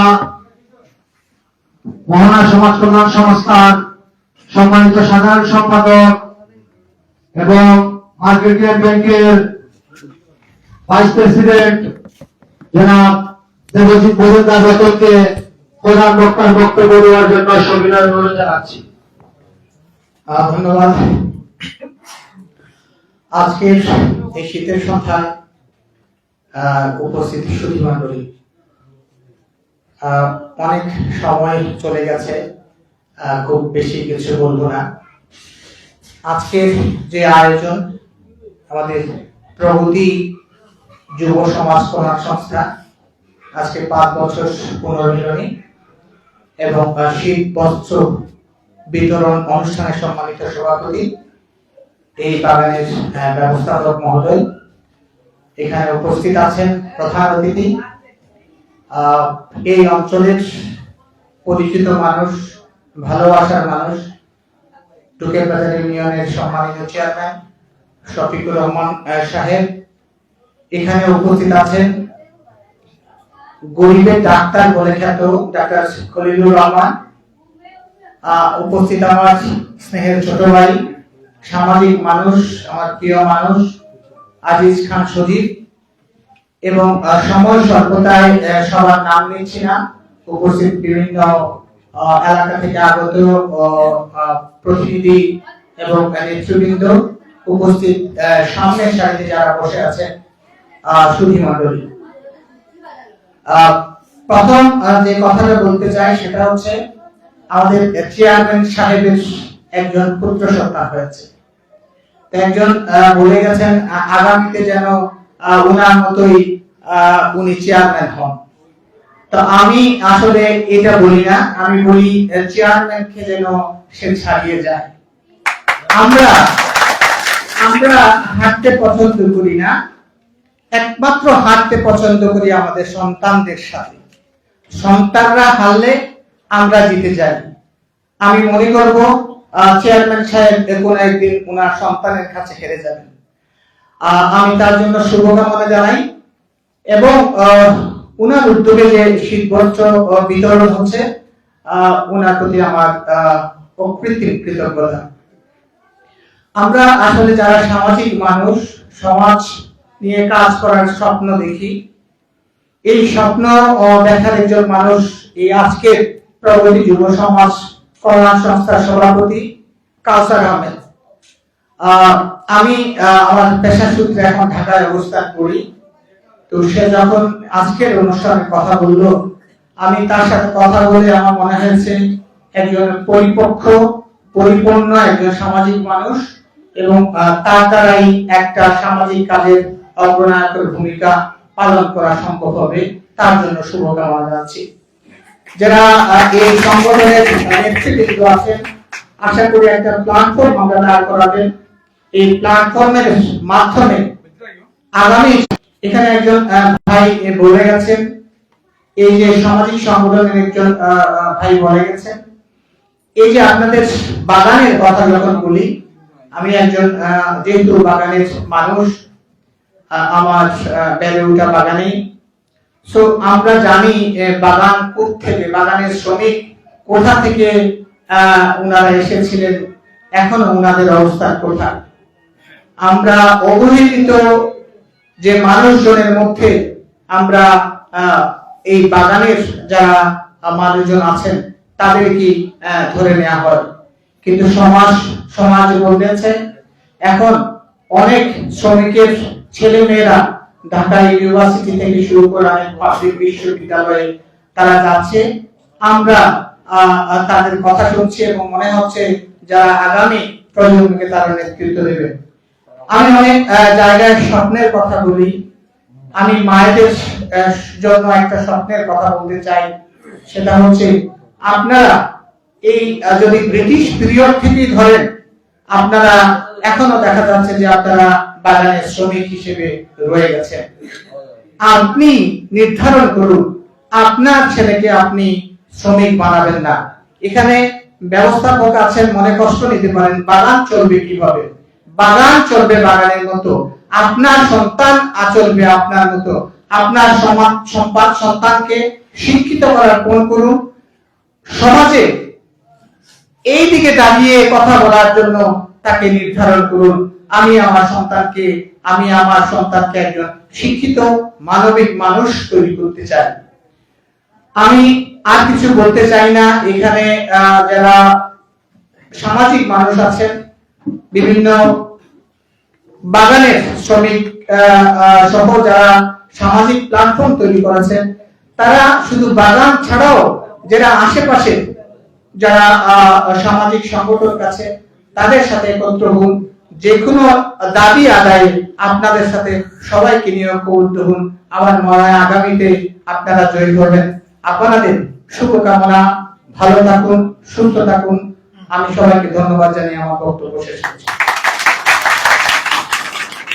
মোহনা সমাজ কল্যাণ সংস্থার সম্মানিত সাধারণ সম্পাদক এবং মার্কেটিং ব্যাংকের ভাইস প্রেসিডেন্ট জনাব দেবজিৎ মজুমদার রতনকে প্রধান বক্তার বক্তব্য দেওয়ার জন্য সবিনয় অনুরোধ জানাচ্ছি। ধন্যবাদ। আজকের এই শীতের সন্ধ্যায় উপস্থিত সুধী মণ্ডলী, অনেক সময় চলে গেছে, খুব বেশি কিছু বলবো না। আজকের যে আয়োজন আমাদের প্রগতি যুব সমাজ কল্যাণ সংস্থা আজকে 5 বছর পুনর্মিলনী এবং শীত বস্ত্র বিতরণ অনুষ্ঠানের সম্মানিত সভাপতি, এই বাগানের ব্যবস্থাপক মহোদয়, এখানে উপস্থিত আছেন প্রধান অতিথি, এই অঞ্চলের পরিচিত মানুষ, ভালোবাসার মানুষ, টুকের বাজার ইউনিয়নের সম্মানিত চেয়ারম্যান শফিকুর রহমান সাহেব, এখানে উপস্থিত আছেন গরিবের ডাক্তার বলে খ্যাত ডাক্তার খলিলুর রহমান, উপস্থিত আমার স্নেহের ছোট ভাই, সামাজিক মানুষ, আমার প্রিয় মানুষ আজিজ খান সজীব, এবং সময় স্বল্পতায় সবার নাম নিচ্ছি না, উপস্থিত বিভিন্ন এলাকা থেকে আগত প্রতিনিধি এবং নেতৃবৃন্দ, উপস্থিত সামনের সারিতে যারা বসে আছেন সুধী মণ্ডলী। প্রথম যে কথাটা বলতে চাই সেটা হচ্ছে আমাদের চেয়ারম্যান সাহেবের একজন পুত্র সন্তান হয়েছে। একজন বলে গেছেন আগামীতে যেন উনার মতোই উনি চেয়ারম্যান হন। তো আমি আসলে এটা বলি না, আমি বলি চেয়ারম্যানকে যেন সে ছাড়িয়ে যায়। আমরা হাঁটতে পছন্দ করি না, একমাত্র হাঁটতে পছন্দ করি আমাদের সন্তানদের সাথে। সন্তানরা হারলে আমরা জিতে যাই। আমি মনে করব চেয়ারম্যান সাহেব কোন একদিন ওনার সন্তানের কাছে হেরে যাবেন। আমি তার জন্য শুভকামনা জানাই, এবং ওনার উদ্যোগে যে শীতবস্ত্র বিতরণ হচ্ছে ওনার প্রতি আমার অকৃত্রিম কৃতজ্ঞতা। আমরা আসলে যারা সামাজিক মানুষ, সমাজ নিয়ে কাজ করার স্বপ্ন দেখি, এই স্বপ্ন দেখার একজন মানুষ এই আজকের প্রগতি যুব সমাজ কল্যাণ সংস্থার সভাপতি কাউসার আহমেদ। আমি আমার পেশা সূত্রে এখন ঢাকায় অবস্থান করি। তো সে যখন আজকের অনুষ্ঠানে কথা বললো, আমি তার সাথে কথা বলে আমার মনে হয়েছে একজন পরিপূর্ণ একজন সামাজিক মানুষ, এবং তার দ্বারাই একটা সামাজিক কাজের অগ্রনায়কের ভূমিকা পালন করা সম্ভব হবে। তার জন্য শুভকামনা জানাচ্ছি। যারা এই সংগঠনের নেতৃবৃন্দ আছেন, আশা করি একটা প্ল্যাটফর্ম আমরা দাঁড় করাবেন। এই প্ল্যাটফর্মের মাধ্যমে আগামী, এখানে একজন ভাই বলে গেছেন, এই যে সামাজিক সংগঠনের একজন ভাই বলে গেছেন, এই যে আপনাদের বাগানের কথা যখন বলি, আমি একজন যেহেতু বাগানের মানুষ, আমার বেড়ে ওঠা বাগানে, সো আমরা জানি বাগান থেকে, বাগানের শ্রমিক কোথা থেকে ওনারা এসেছিলেন, এখনো ওনাদের অবস্থান কোথায়। আমরা অবহেলিত যে মানুষজনের মধ্যে আমরা এই বাগানের যারা মানুষজন আছেন তাদের কি ধরে নেওয়া হয়, কিন্তু সমাজ বলতেছে এখন অনেক শ্রমিকের ছেলে মেয়েরা ঢাকা ইউনিভার্সিটি থেকে শুরু করে অনেক পাবলিক বিশ্ববিদ্যালয়ে তারা যাচ্ছে। আমরা তাদের কথা শুনছি এবং মনে হচ্ছে যারা আগামী প্রজন্মকে তারা নেতৃত্ব দেবে। আমি অনেক জায়গায় স্বপ্নের কথা বলি, আমি মায়েদের জন্য একটা স্বপ্নের কথা বলতে চাই, সেটা হচ্ছে আপনারা এই যদি ব্রিটিশ পিরিয়ড থেকে ধরেন, আপনারা এখনো দেখা যাচ্ছে যে আপনারা বাগানের শ্রমিক হিসেবে রয়ে গেছেন। আপনি নির্ধারণ করুন আপনার ছেলেকে আপনি শ্রমিক বানাবেন না। এখানে ব্যবস্থাপক আছেন, মনে কষ্ট নিতে পারেন, বাগান চলবে কিভাবে? বাগান চলবে বাগানের মতো, আপনার সন্তান চলবে আপনার মতো। আপনার সন্তানকে শিক্ষিত করার কোন করুন, সমাজে এই দিকে দাঁড়িয়ে কথা বলার জন্য তাকে নির্ধারণ করুন। আমি আমার সন্তানকে একজন শিক্ষিত মানবিক মানুষ তৈরি করতে চাই। আমি আর কিছু বলতে চাই না। এখানে যারা সামাজিক মানুষ আছেন, বিভিন্ন বাগানের শ্রমিক সহ যারা সামাজিক প্ল্যাটফর্ম তৈরি করেছেন, তারা শুধু বাগান ছাড়াও যারা আশেপাশে যারা সামাজিক সংগঠন আছে তাদের সাথে একত্র হন, যে কোনো দাবি আদায়ে আপনাদের সাথে সবাইকে নিয়ে ঐক্যবদ্ধ হন। আমার মনে হয় আগামীতে আপনারা জয়ী হবেন। আপনাদের শুভকামনা, ভালো থাকুন, সুস্থ থাকুন। আমি সবাইকে ধন্যবাদ জানিয়ে আমার বক্তব্য শেষ করছি।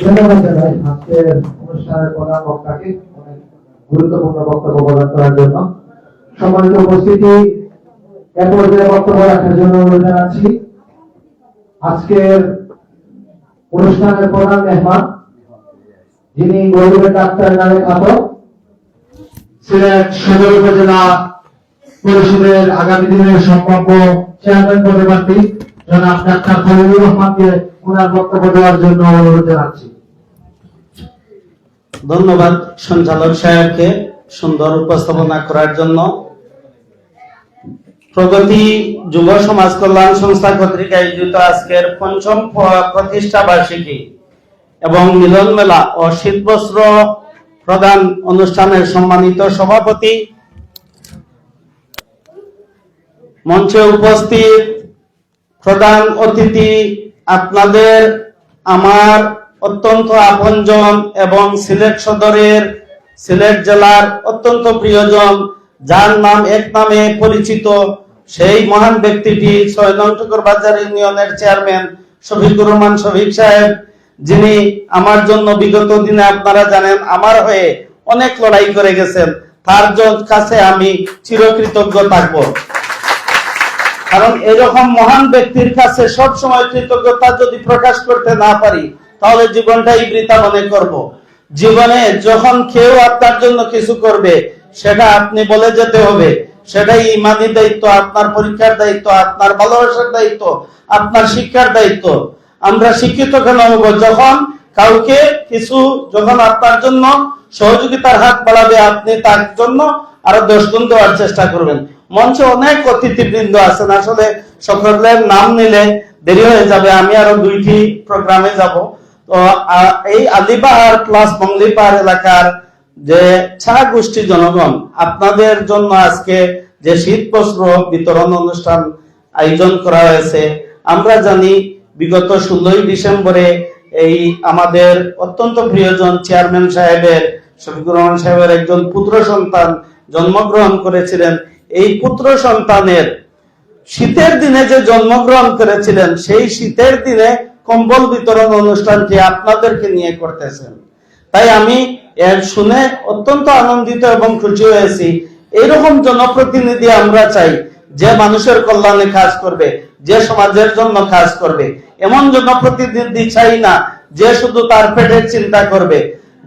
ধন্যবাদ জানাই আজকের অনুষ্ঠানের প্রধান বক্তাকে অনেক গুরুত্বপূর্ণ বক্তব্য প্রদান করার জন্য। সম্মানিত উপস্থিতি, এ পর্যায়ে বক্তব্য রাখার জন্য অনুরোধ জানাচ্ছি আজকের অনুষ্ঠানের প্রধান মেহমান, যিনি গরিবের ডাক্তার নামে খ্যাত, সিলেট সদর উপজেলা পরিষদের আগামী দিনের সম্ভাব্য চেয়ারম্যান পদে প্রার্থী জনাব ডাক্তার খলিলুর রহমানকে ওনার বক্তব্য দেওয়ার জন্য অনুরোধ জানাচ্ছি। ধন্যবাদ সঞ্চালক সাহেবকে সুন্দর উপস্থাপনা করার জন্য। প্রগতি যুব সমাজ কল্যাণ সংস্থা কর্তৃক আয়োজিত আজকের ৫ম প্রতিষ্ঠা বার্ষিকী এবং মিলন মেলা ও শীতবস্ত্র প্রদান অনুষ্ঠানের সম্মানিত সভাপতি, মঞ্চে উপস্থিত প্রধান অতিথি, আপনাদের আমার অত্যন্ত আপনজন এবং সিলেট সদরের, সিলেট জেলার অত্যন্ত প্রিয়জন, যার নাম এক নামে পরিচিত, সেই মহান ব্যক্তিটি ৬ নং টুকুর বাজার ইউনিয়নের চেয়ারম্যান শফিকুর রহমান শফিক সাহেব, যিনি আমার জন্য বিগত দিনে আপনারা জানেন আমার হয়ে অনেক লড়াই করে গেছেন। তার কাছে আমি চিরকৃতজ্ঞ থাকব, কারণ এরকম মহান ব্যক্তির কাছে সব সময় কৃতজ্ঞতা যদি প্রকাশ করতে না পারি তাহলে জীবনটাই বৃথা মনে করব। জীবনে যখন কেউ আপনার জন্য কিছু করবে সেটা আপনি বলে যেতে হবে, সেটাই ইমানি দায়িত্ব, আপনার পরীক্ষার দায়িত্ব, আপনার ভালোবাসার দায়িত্ব, আপনার শিক্ষার দায়িত্ব। আমরা শিক্ষিত কেন হব? যখন কাউকে কিছু, যখন আপনার জন্য সহযোগিতার হাত বাড়াবে আপনি তার জন্য আরো 10 গুণ দেওয়ার চেষ্টা করবেন। মঞ্চে অনেক অতিথিবৃন্দ আছেন, আসলে সকলের নাম নিলে দেরি হয়ে যাবে, আমি আরো 2টি প্রোগ্রামে যাব। তো এই আলিবাহার প্লাস মঙ্গলিপাহাড় এলাকার যে চা গোষ্ঠী জনগণ, আপনাদের জন্য আজকে যে শীত বস্ত্র বিতরণ অনুষ্ঠান আয়োজন করা হয়েছে, আমরা জানি বিগত 16ই ডিসেম্বরে এই আমাদের অত্যন্ত প্রিয়জন চেয়ারম্যান সাহেবের, শফিকুর রহমান সাহেবের একজন পুত্র সন্তান জন্মগ্রহণ করেছিলেন। এই পুত্র সন্তানের শীতের দিনে যে জন্মগ্রহণ করেছিলেন, সেই শীতের দিনে কম্বল বিতরণ অনুষ্ঠানটি আপনাদেরকে নিয়ে করতেছেন। তাই আমি এর শুনে অত্যন্ত আনন্দিত এবং খুশি হয়েছি। এইরকম জনপ্রতিনিধি আমরা চাই, যে মানুষের কল্যাণে কাজ করবে, যে সমাজের জন্য কাজ করবে। এমন জনপ্রতিনিধি চাই না যে শুধু তার পেটের চিন্তা করবে।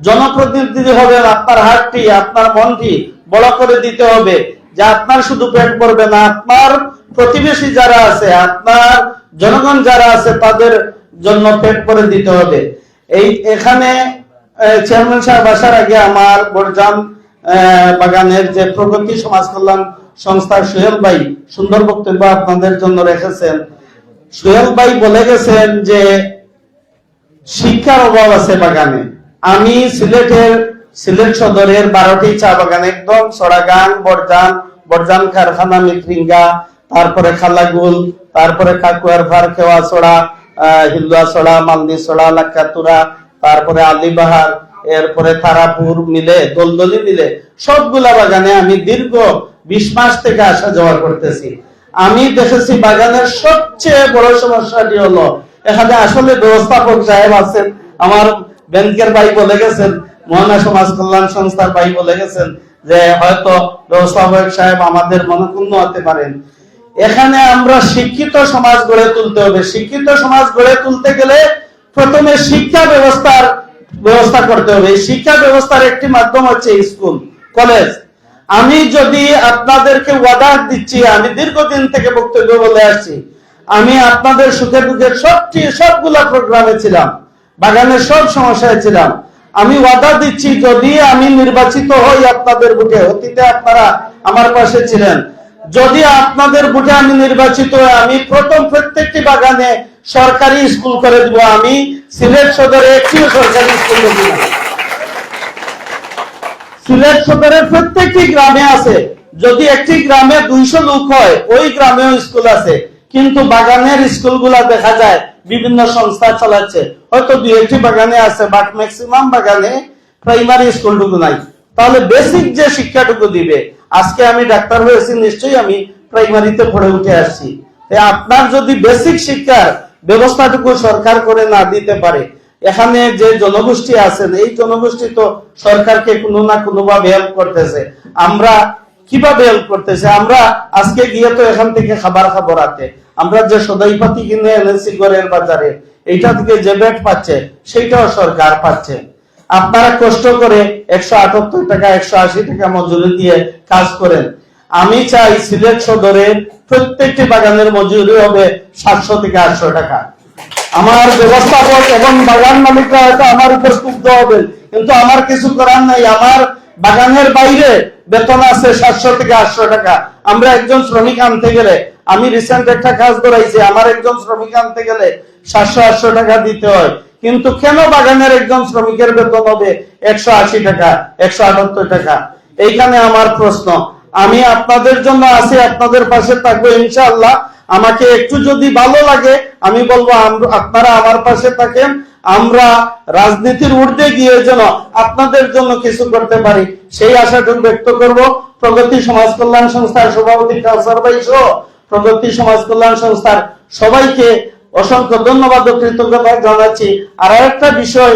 জনপ্রতিনিধি হবে আপনার হাতটি, আপনার মনটি বড় করে দিতে হবে, যে আপনার শুধু পেট ভরবে না, আপনার প্রতিবেশী যারা আছে, আপনার জনগণ যারা আছে তাদের জন্য পেট ভরে দিতে হবে। এখানে চেয়ারম্যান সাহেব আসার আগে আমার বরজান বাগানের যে প্রগতি সমাজ কল্যাণ সংস্থার সোহেল ভাই সুন্দর বক্তব্য আপনাদের জন্য রেখেছেন। সোহেল ভাই বলে গেছেন যে শিক্ষার অভাব আছে বাগানে। আমি সিলেট সদরের 12টি চা বাগান, একদম সরাগাং, বরজান কারখানা, মিত্রিঙ্গা, তারপরে খালাগুল, তারপরে কাকুয়ার ভার, খেওয়াছড়া, হিলুয়াছড়া, মালনিছড়া, লাক্কাতুরা, তারপরে আলিবাহার, এরপরে তারাপুর মিলে, দলদলি মিলে সবগুলা বাগানে আমি দীর্ঘ 20 মাস থেকে আসা যাওয়া করতেছি। আমি দেখেছি বাগানের সবচেয়ে বড় সমস্যাটি হলো এখানে আসলে ব্যবস্থাপক সাহেব আছেন, আমার ব্যাংকের ভাই বলে গেছেন, মহানা সমাজ কল্যাণ সংস্থার ভাই বলে গেছেন যে হয়তো ব্যবস্থাপক সাহেব আমাদের মনক্ষুণ্ণ হতে পারেন। এখানে আমরা শিক্ষিত সমাজ গড়ে তুলতে হবে। শিক্ষিত সমাজ গড়ে তুলতে গেলে প্রথমে শিক্ষা ব্যবস্থা করতে হবে। শিক্ষা ব্যবস্থার একটি মাধ্যম হচ্ছে স্কুল, কলেজ। আমি যদি আপনাদেরকে ওয়াদা দিচ্ছি, আমি দীর্ঘদিন থেকে বক্তব্য বলে আসছি, আমি আপনাদের সুখে দুঃখে সবগুলা প্রোগ্রামে ছিলাম, বাগানের সব সমস্যায় ছিলাম। আমি ওয়াদা দিচ্ছি, যদি আমি নির্বাচিত হই আপনাদের বুকে, অতীতে আপনারা আমার পাশে ছিলেন, যদি আপনাদের বুকে আমি নির্বাচিত হই, আমি প্রত্যেকটি বাগানে সরকারি স্কুল করে দিব। আমি সিলেট সদরে একটিও সরকারি স্কুল দেব না। সিলেট সদরের প্রত্যেকটি গ্রামে আছে, যদি একটি গ্রামে 200 লোক হয়, ওই গ্রামেও স্কুল আছে, কিন্তু বাগানের স্কুলগুলা দেখা যায় বিভিন্ন সংস্থা চালাচ্ছে। হয়তো 2-1টি বাগানে আছে, বাট ম্যাক্সিমাম বাগানে প্রাইমারি স্কুলটুকু নাই। তাহলে বেসিক যে শিক্ষাটুকু দিবে, আজকে আমি ডাক্তার হয়েছি, নিশ্চয়ই আমি প্রাইমারিতে পড়ে উঠে আসছি। আপনার যদি বেসিক শিক্ষার ব্যবস্থাটুকু সরকার করে না দিতে পারে, এখানে যে জনগোষ্ঠী আছেন, এই জনগোষ্ঠী তো সরকারকে কোনো না কোনো ভাবে হেল্প করতেছে। আমরা কিভাবে হেল্প করতেছে? আমরা আজকে গিয়ে তো এখান থেকে খাবার খাবো রাতে, আমরা যে সদাই পাতি কিনে এনেছি ঘরের বাজারে, এইটা থেকে যে ব্যাট পাচ্ছে সেইটাও সরকার পাচ্ছে। আপনারা কষ্ট করে 178 টাকা 180 টাকা মজুরি দিয়ে কাজ করেন। আমি চাই সিলেট সদরের প্রত্যেকটি বাগানের মজুরি হবে 700 থেকে 800 টাকা। আমার ব্যবস্থাপক এবং বাগান মালিকরা হয়তো আমার উপর ক্ষুব্ধ হবেন, কিন্তু আমার কিছু করার নাই। আমার বাগানের বাইরে বেতন আছে 700 থেকে 800 টাকা। আমরা একজন শ্রমিক আনতে গেলে, আমি রিসেন্ট একটা কাজ করাইছি, আমার একজন শ্রমিক আনতে গেলে 700-800 টাকা দিতে হয়। কিন্তু কেন বাগানের একজন শ্রমিকের বেতন হবে 180 টাকা 178 টাকা? এইখানে আমার প্রশ্ন। আমি আপনাদের জন্য আছি, আপনাদের পাশে থাকবো ইনশাআল্লাহ। আমাকে একটু যদি ভালো লাগে আমি বলবো আপনারা আমার পাশে থাকেন। আমরা রাজনীতির ঊর্ধ্বে গিয়ে যেন আপনাদের জন্য কিছু করতে পারি সেই আশাটুকু ব্যক্ত করব। প্রগতি সমাজ কল্যাণ সংস্থার সভাপতি কাউসার ভাই সহ প্রগতি সমাজ কল্যাণ সংস্থার সবাইকে অসংখ্য ধন্যবাদ ও কৃতজ্ঞতা জানাচ্ছি। আর একটা বিষয়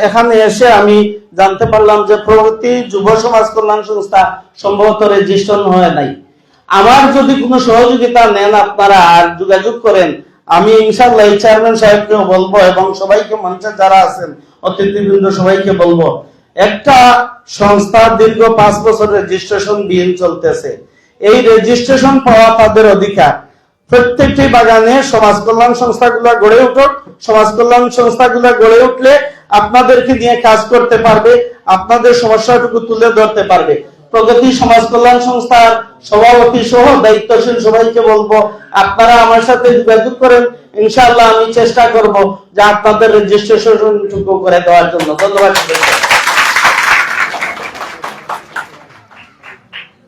এখানে এসে আমি জানতে পারলাম যে প্রগতি যুব সমাজ কল্যাণ সংস্থা সম্ভবত রেজিস্ট্রেশন হয় নাই। আমার যদি কোনো সহযোগিতা নেন আপনারা আর যোগাযোগ করেন, আমি ইনশাআল্লাহ চেয়ারম্যান সাহেবকে বলবো এবং সবাইকে মঞ্চে যারা আছেন অতিথিবৃন্দ সবাইকে বলবো, একটা সংস্থা দীর্ঘ 5 বছর রেজিস্ট্রেশন বিহীন চলতেছে। এই রেজিস্ট্রেশন পাওয়া তাদের অধিকার। প্রত্যেকটি বাগানে সমাজ কল্যাণ সংস্থাগুলো গড়ে উঠুক। সমাজ কল্যাণ সংস্থাগুলো গড়ে উঠলে আপনাদেরকে নিয়ে কাজ করতে পারবে, আপনাদের সমস্যাটুকু তুলে ধরতে পারবে। প্রগতি সমাজ কল্যাণ সংস্থার সভাপতি সহ দায়িত্বশীল সবাইকে বলবো আপনারা আমার সাথে যোগাযোগ করেন। ইনশাআল্লাহ আমি চেষ্টা করব যে আপনাদের রেজিস্ট্রেশনটুকু করে দেওয়ার জন্য। ধন্যবাদ।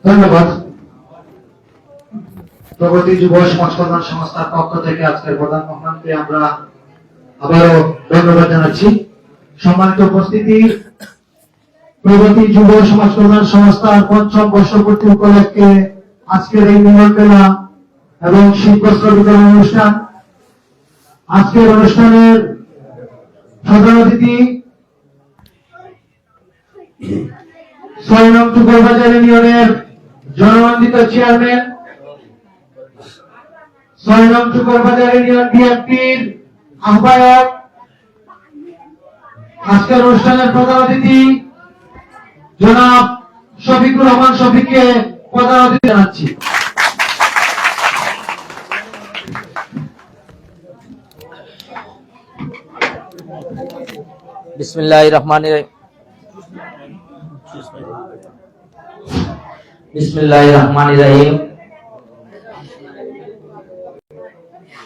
ধন্যবাদ। প্রগতি যুব সমাজ কল্যাণ সংস্থার পক্ষ থেকে আজকের প্রধান মেহমানকে আমরা আবারও ধন্যবাদ জানাচ্ছি। সম্মানিত উপস্থিতি, প্রগতি যুব সমাজ কল্যাণ সংস্থার ৫ম বর্ষপূর্তি উপলক্ষে আজকের এই মিলন মেলা এবং শীতবস্ত্র বিতরণ অনুষ্ঠান। আজকের অনুষ্ঠানের প্রধান অতিথি ৬ নং টুকরবাজার ইউনিয়নের জননন্দিত চেয়ারম্যান, ৬ নং টুকরবাজার ইউনিয়ন বিএনপির আহ্বায়ক। আজকের অনুষ্ঠানের প্রধান অতিথি জনাব শফিকুর রহমান শফিককে প্রধান অতিথি জানাচ্ছি। বিসমিল্লাহির রহমানির রহিম। বিসমিল্লাহির রহমানির রহিম।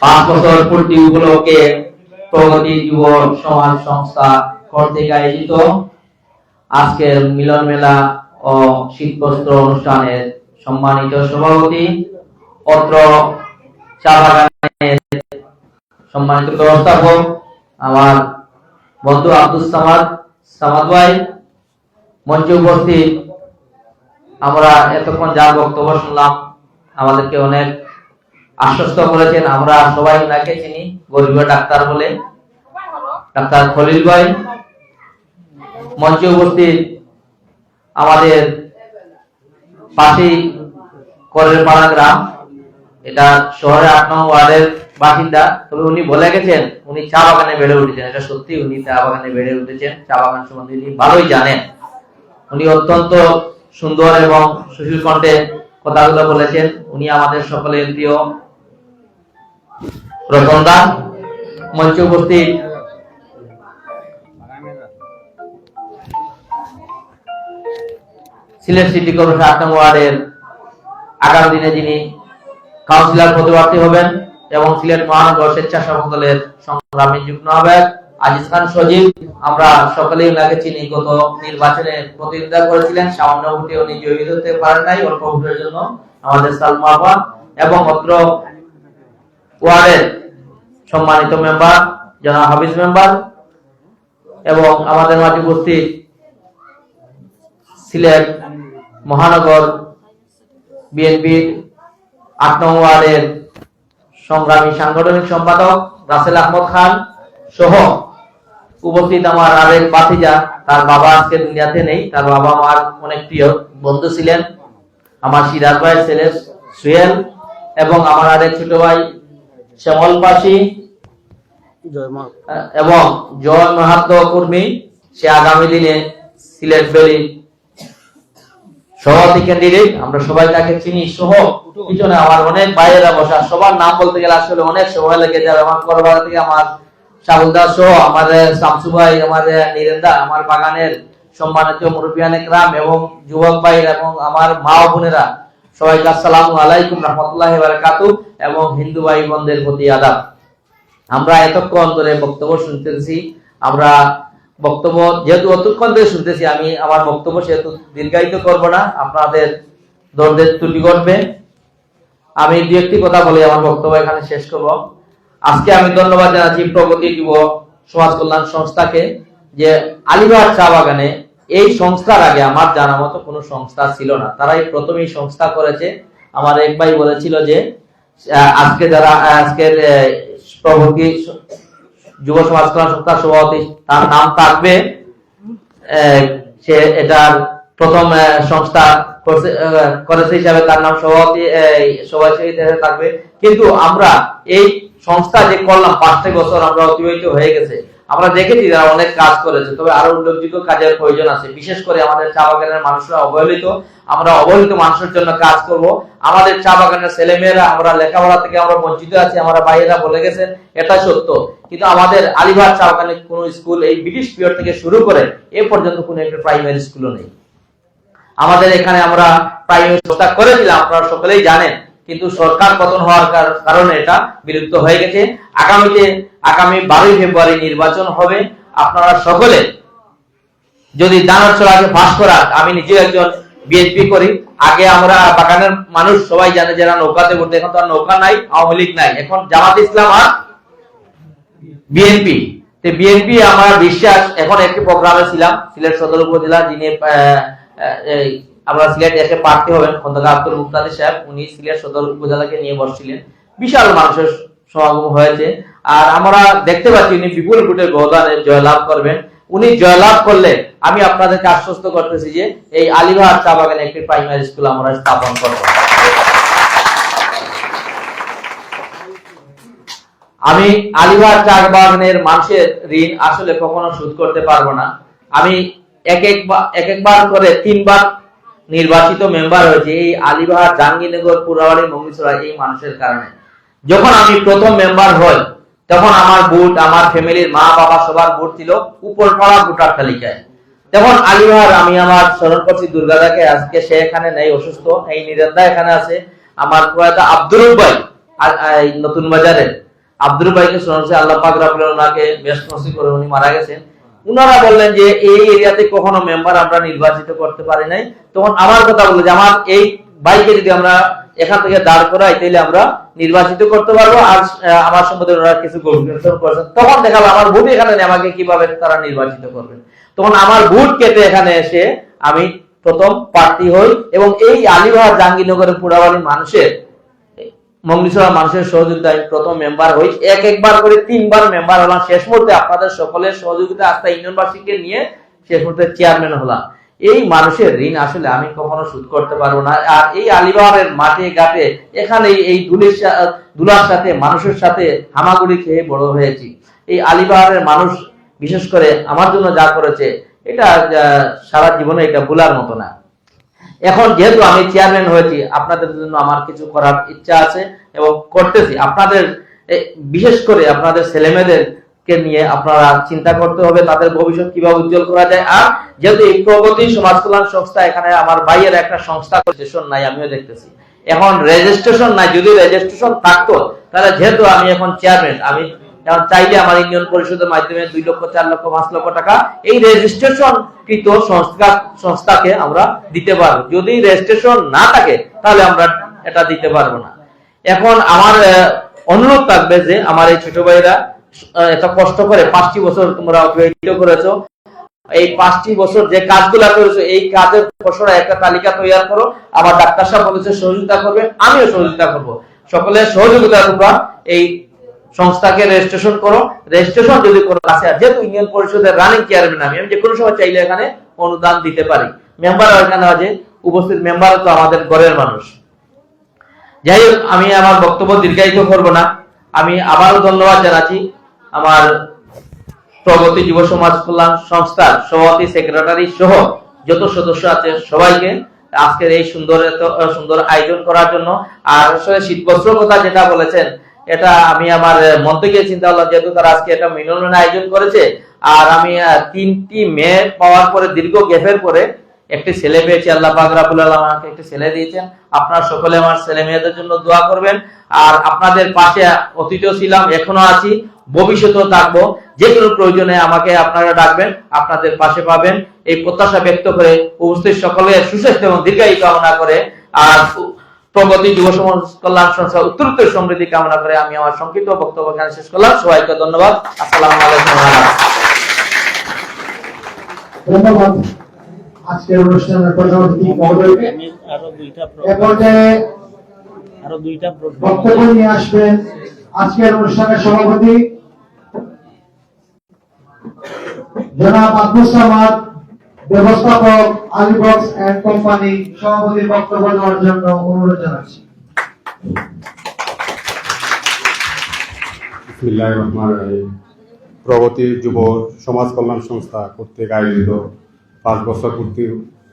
5 বছর পূর্তি উপলক্ষে প্রগতি যুব সমাজ সংস্থা কর্তৃক আয়োজিত আজকের মিলন মেলা ও শীতবস্ত্র অনুষ্ঠানের সম্মানিত সভাপতি, অত্র চা বাগানের সম্মানিত ব্যবস্থাপক আমার বন্ধু আব্দুল সামাদ ভাই, মঞ্চে উপস্থিত আমরা এতক্ষণ যার বক্তব্য শুনলাম আমাদেরকে অনেক আশ্বস্ত করেছেন। আমরা সবাই ওনাকে চিনি গরিবের ডাক্তার বলে, ডাক্তার খলিল ভাই। মঞ্চে উপস্থিত আমাদের পাশেই করের পাড়া গ্রাম, এটা শহরের 8 নং ওয়ার্ডের বাসিন্দা। তবে উনি বলে গেছেন উনি চা বাগানে বেড়ে উঠেছেন। এটা সত্যি, উনি চা বাগানে বেড়ে উঠেছেন। চা বাগান সম্বন্ধে উনি ভালোই জানেন। উনি অত্যন্ত সুন্দর এবং সুশীল কণ্ঠে কথাগুলো বলেছেন। উনি আমাদের সকলের প্রিয় রতনদা। মঞ্চে উপস্থিত সিলেট সিটি কর্পোরেশন 8 নং ওয়ার্ডের আগামী দিনে যিনি কাউন্সিলর পদপ্রার্থী হবেন এবং সিলেট মহানগর স্বেচ্ছাসেবক দলের সংগ্রামী যুগ্ম আহ্বায়ক আজিজ খান সজীব। আমরা সকলেই ওনাকে চিনি। গত নির্বাচনে প্রতিদ্বন্দ্বিতা করেছিলেন, সামান্য ভোটে উনি জয়ী হতে পারেন নাই, অল্প ভোটের জন্য। আমাদের সালমা আপা এবং অত্র ওয়ার্ডের সম্মানিত মেম্বার জনাব হাফিজ মেম্বার এবং আমাদের মাঝে উপস্থিত সিলেট মহানগর বিএনপির 8 নং ওয়ার্ডের সংগ্রামী সাংগঠনিক সম্পাদক রাসেল আহমদ খান সহ উপস্থিত আমার আরেক ভাতিজা, তার বাবা আজকে দুনিয়াতে নেই, তার বাবা আমার অনেক প্রিয় বন্ধু ছিলেন, আমার সিরাজ ভাই ছেলে সুহেল এবং আমার আরেক ছোট ভাই শ্যামল পাশি এবং জয় মাহাতো কর্মী সে আগামী দিনে সিলেট ভ্যালি সভাপতি ক্যান্ডিডেট। আমরা সবাই তাকে চিনি সহ পিছনে আমার অনেক ভাইয়েরা বসা, সবার নাম বলতে গেলে আসলে অনেক সময় লেগে যাবে। আমার করবাগা থেকে আমার শাহুল দাস সহ আমাদের শামসু ভাই, আমাদের নীরেন্দা, আমার বাগানের সম্মানিত মুরব্বিয়ান একরাম এবং যুবক ভাই এবং আমার মা ও বোনেরা, সবাইকে আসসালামু আলাইকুম রাহমাতুল্লাহি ওয়া বারাকাতুহু এবং হিন্দু ভাই বোনদের প্রতি আদাব। আমরা এতক্ষণ ধরে বক্তব্য শুনতেছি, আমরা বক্তব্য যেহেতু অতক্ষণ ধরে শুনতেছি, আমি আমার বক্তব্য সেহেতু দীর্ঘায়িত করব না, আপনাদের দরদের ত্রুটি ঘটবে। আমি দু একটি কথা বলে আমার বক্তব্য এখানে শেষ করব। আজকে আমি ধন্যবাদ জানাচ্ছি প্রগতি যুব সমাজ কল্যাণ সংস্থাকে, যে আলিবাগ চা বাগানে এই সংস্থার আগে আমার জানা মতো কোনো সংস্থা ছিল না, তারাই প্রথমেই সংস্থা করেছে। আমার এক ভাই বলেছিল যে আজকে যারা আজকের প্রগতি যুব সমাজ কল্যাণ সংস্থার সভাপতি, তার নাম থাকবে, সে এটার প্রথম সংস্থা করেছে হিসাবে তার নাম সভাপতি থাকবে। কিন্তু আমরা এই সংস্থা যে করলাম 5টা বছর আমরা অতিবাহিত হয়ে গেছে, আমরা দেখেছি যারা অনেক কাজ করেছে, তবে আরো উল্লেখযোগ্য কাজের প্রয়োজন আছে। বিশেষ করে আমাদের চা বাগানের মানুষরা অবহেলিত, আমরা অবহেলিত মানুষের জন্য কাজ করব। আমাদের চা বাগানের ছেলেমেয়েরা, আমরা লেখাপড়া থেকে আমরা বঞ্চিত আছি, আমরা ভাইয়েরা বলে গেছেন, এটা সত্য। কিন্তু আমাদের আলিবাগ চা বাগানে কোনো স্কুল এই ব্রিটিশ পিরিয়ড থেকে শুরু করে এ পর্যন্ত কোনো একটা প্রাইমারি স্কুলও নেই। আমাদের এখানে আমরা প্রাইমারি সংস্থা করেছিলাম, আপনারা সকলেই জানেন, কিন্তু সরকার পতন হওয়ার কারণে এটা বিলুপ্ত হয়ে গেছে। আগামী 12 ফেব্রুয়ারি নির্বাচন হবে। আপনারা সকলে যদি জানার চলাকে ফাঁস করা, আমি নিজে একজন বিএনপি করি, আগে আমরা বাগানের মানুষ সবাই জানে যারা নৌকাতে ঘুরতে, এখন তো আর নৌকা নাই, আওয়ামী লীগ নাই, এখন জামাত ইসলাম আর বিএনপি। বিএনপি আমার বিশ্বাস। এখন একটি প্রোগ্রামে ছিলাম সিলেট সদর উপজেলা, যিনি আমরা সিলেট এসে প্রার্থী হবেন খন্দকার আব্দুল মুক্তাদির সাহেব, উনি সিলেট সদর উপজেলাকে নিয়ে বসছিলেন, বিশাল মানুষের সমাগম হয়েছে। আর আমরা দেখতে পাচ্ছি উনি বিপুল ভোটের ব্যবধানে জয়লাভ করবেন। উনি জয়লাভ করলে আমি আপনাদেরকে আশ্বস্ত করতেছি যে এই আলিবাগ চা বাগানে একটি প্রাইমারি স্কুল আমরা স্থাপন করব। আমি আলিবাগ চা বাগানের মানুষের ঋণ আসলে কখনো শোধ করতে পারবো না। আমি এক একবার করে 3বার নির্বাচিত মেম্বার হয়েছে এই আলিবাগ, জাহাঙ্গীরনগর, পুরাবাড়ি, মঙ্গিছড়া এই মানুষের কারণে। যখন আমি প্রথম মেম্বার হই তখন আমার ভোট, আমার ফ্যামিলির মা বাবা সবার ভোট ছিল উপর পড়া ভোটার তালিকায়। তখন আলিবাগ আমি আমার স্মরণ করছি দুর্গাদাকে, আজকে সে এখানে নেই, অসুস্থ। এই নীরেন্দা এখানে আছে, আমার প্রয়াত আব্দুল ভাই নতুন বাজারে আব্দুল ভাইকে স্মরণ করছি, আল্লাহ পাক রব্বুল ওনাকে বেশ নসিব করে উনি মারা গেছেন। উনারা বললেন যে এই এরিয়াতে কখনো মেম্বার আমরা নির্বাচিত করতে পারি নাই। তখন আমার কথা বললো যে আমার এই ভাইকে যদি আমরা এখান থেকে দাঁড় করাই তাহলে আমরা নির্বাচিত করতে পারবো। আর আমার সম্বন্ধে ওনারা কিছু গবেষণা করেছেন। তখন দেখালো আমার ভোট এখানে নেই, আমাকে কিভাবে তারা নির্বাচিত করবেন। তখন আমার ভোট কেটে এখানে এসে আমি প্রথম প্রার্থী হই এবং এই আলিবাগ, জাহাঙ্গীরনগরের পুরাবাড়ির মানুষের, মঙ্গিছড়া মানুষের সহযোগিতায় প্রথম মেম্বার হই। একবার করে 3বার মেম্বার হলাম। শেষ মুহূর্তে আপনাদের সকলের সহযোগিতা আস্থা ইউনিয়নবাসীকে নিয়ে শেষ মুহূর্তে চেয়ারম্যান হলাম। এই মানুষের ঋণ আসলে আমি কখনো শোধ করতে পারবো না। আর এই আলিবাগের মাঠে ঘাটে এখানে এই দুলার সাথে মানুষের সাথে হামাগুড়ি খেয়ে বড় হয়েছি। এই আলিবাগের মানুষ বিশেষ করে আমার জন্য যা করেছে এটা সারা জীবনে এটা ভোলার মতো না। এখন যেহেতু আমি চেয়ারম্যান হয়েছি, আপনাদের জন্য আমার কিছু করার ইচ্ছা আছে এবং করতেছি। আপনাদের বিশেষ করে আপনাদের ছেলেমেয়েদেরকে নিয়ে আপনারা চিন্তা করতে হবে তাদের ভবিষ্যৎ কিভাবে উজ্জ্বল করা যায়। আর যেহেতু এই প্রগতি সমাজ কল্যাণ সংস্থা, এখানে আমার ভাইয়ের একটা সংস্থা রেজিস্ট্রেশন নাই, আমিও দেখতেছি এখন রেজিস্ট্রেশন নাই। যদি রেজিস্ট্রেশন থাকতো তাহলে যেহেতু আমি এখন চেয়ারম্যান, আমি এখন চাইলে আমার ইউনিয়ন পরিষদের মাধ্যমে 2 লক্ষ, 4 লক্ষ, 5 লক্ষ টাকা এই রেজিস্ট্রেশন কৃত সংস্থাকে আমরা দিতে পারবো। যদি রেজিস্ট্রেশন না থাকে তাহলে আমরা এটা দিতে পারবো না। এখন আমার অনুরোধ থাকবে যে আমার এই ছোট ভাইরা এত কষ্ট করে 5টি বছর তোমরা অতিবাহিত করেছো, এই 5টি বছর যে কাজগুলা করেছো এই কাজের ফসল একটা তালিকা তৈরি করো। আমার ডাক্তার সাহেব বলেছে সহযোগিতা করবে, আমিও সহযোগিতা করব। সকলের সহযোগিতা তোমরা এই সংস্থাকে রেজিস্ট্রেশন করো। রেজিস্ট্রেশন যদি করো আছে, যেহেতু ইউনিয়ন পরিষদের রানিং চেয়ারম্যান আমি যে কোনো সময় চাইলে এখানে অনুদান দিতে পারি। মেম্বার এখানে আছে উপস্থিত, মেম্বার তো আমাদের ঘরের মানুষ। যাই হোক, আমি আমার বক্তব্য দীর্ঘায়িত করব না। আমি আবারও ধন্যবাদ জানাচ্ছি আমার প্রগতি যুব সমাজ কল্যাণ সংস্থার সভাপতি সেক্রেটারি সহ যত সদস্য আছে সবাইকে আজকের এই সুন্দর আয়োজন করার জন্য। আর আসলে শীতবস্ত্র কথা যেটা বলেছেন, এটা আমি আমার মন থেকে চিন্তা করলাম, যেহেতু তারা আজকে এটা মিলনের আয়োজন করেছে, আর আমি 3টি মেয়ে পাওয়ার পরে দীর্ঘ গ্যাপের পরে একটি ছেলে পেয়েছি। আল্লাহ পাক রব্বুল আলামিন আমাকে একটি ছেলে দিয়েছেন। আপনারা সকলে আমার ছেলে মেয়েদের জন্য দোয়া করবেন। আর আপনাদের পাশে অতীতও ছিলাম, এখনো আছি, ভবিষ্যতেও থাকবো। যে কোনো প্রয়োজনে আমাকে আপনারা ডাকবেন, আপনাদের পাশে পাবেন। এই প্রত্যাশা ব্যক্ত করে উপস্থিত সকলের সুস্বাস্থ্য এবং দীর্ঘায়ু কামনা করে আর প্রগতি যুব সমাজ কল্যাণ সংস্থা উত্তরোত্তর সমৃদ্ধি কামনা করে আমি আমার সংক্ষিপ্ত বক্তব্য এখানে শেষ করলাম। সবাইকে ধন্যবাদ। আসসালামু আলাইকুম। ধন্যবাদ আজকের অনুষ্ঠানের প্রধান অতিথি মহোদয়কে। এ পর্যায়ে বক্তব্য নিয়ে আসবেন আজকের অনুষ্ঠানের সভাপতি জনাব আব্দুস সামাদ, ব্যবস্থাপক আলিবক্স এন্ড কোম্পানি, সভাপতির বক্তব্য দেওয়ার জন্য অনুরোধ জানাচ্ছি। বিসমিল্লাহির রহমানির রহিম। প্রগতি যুব সমাজ কল্যাণ সংস্থা কর্তৃক আয়োজিত 5 বছর পূর্তি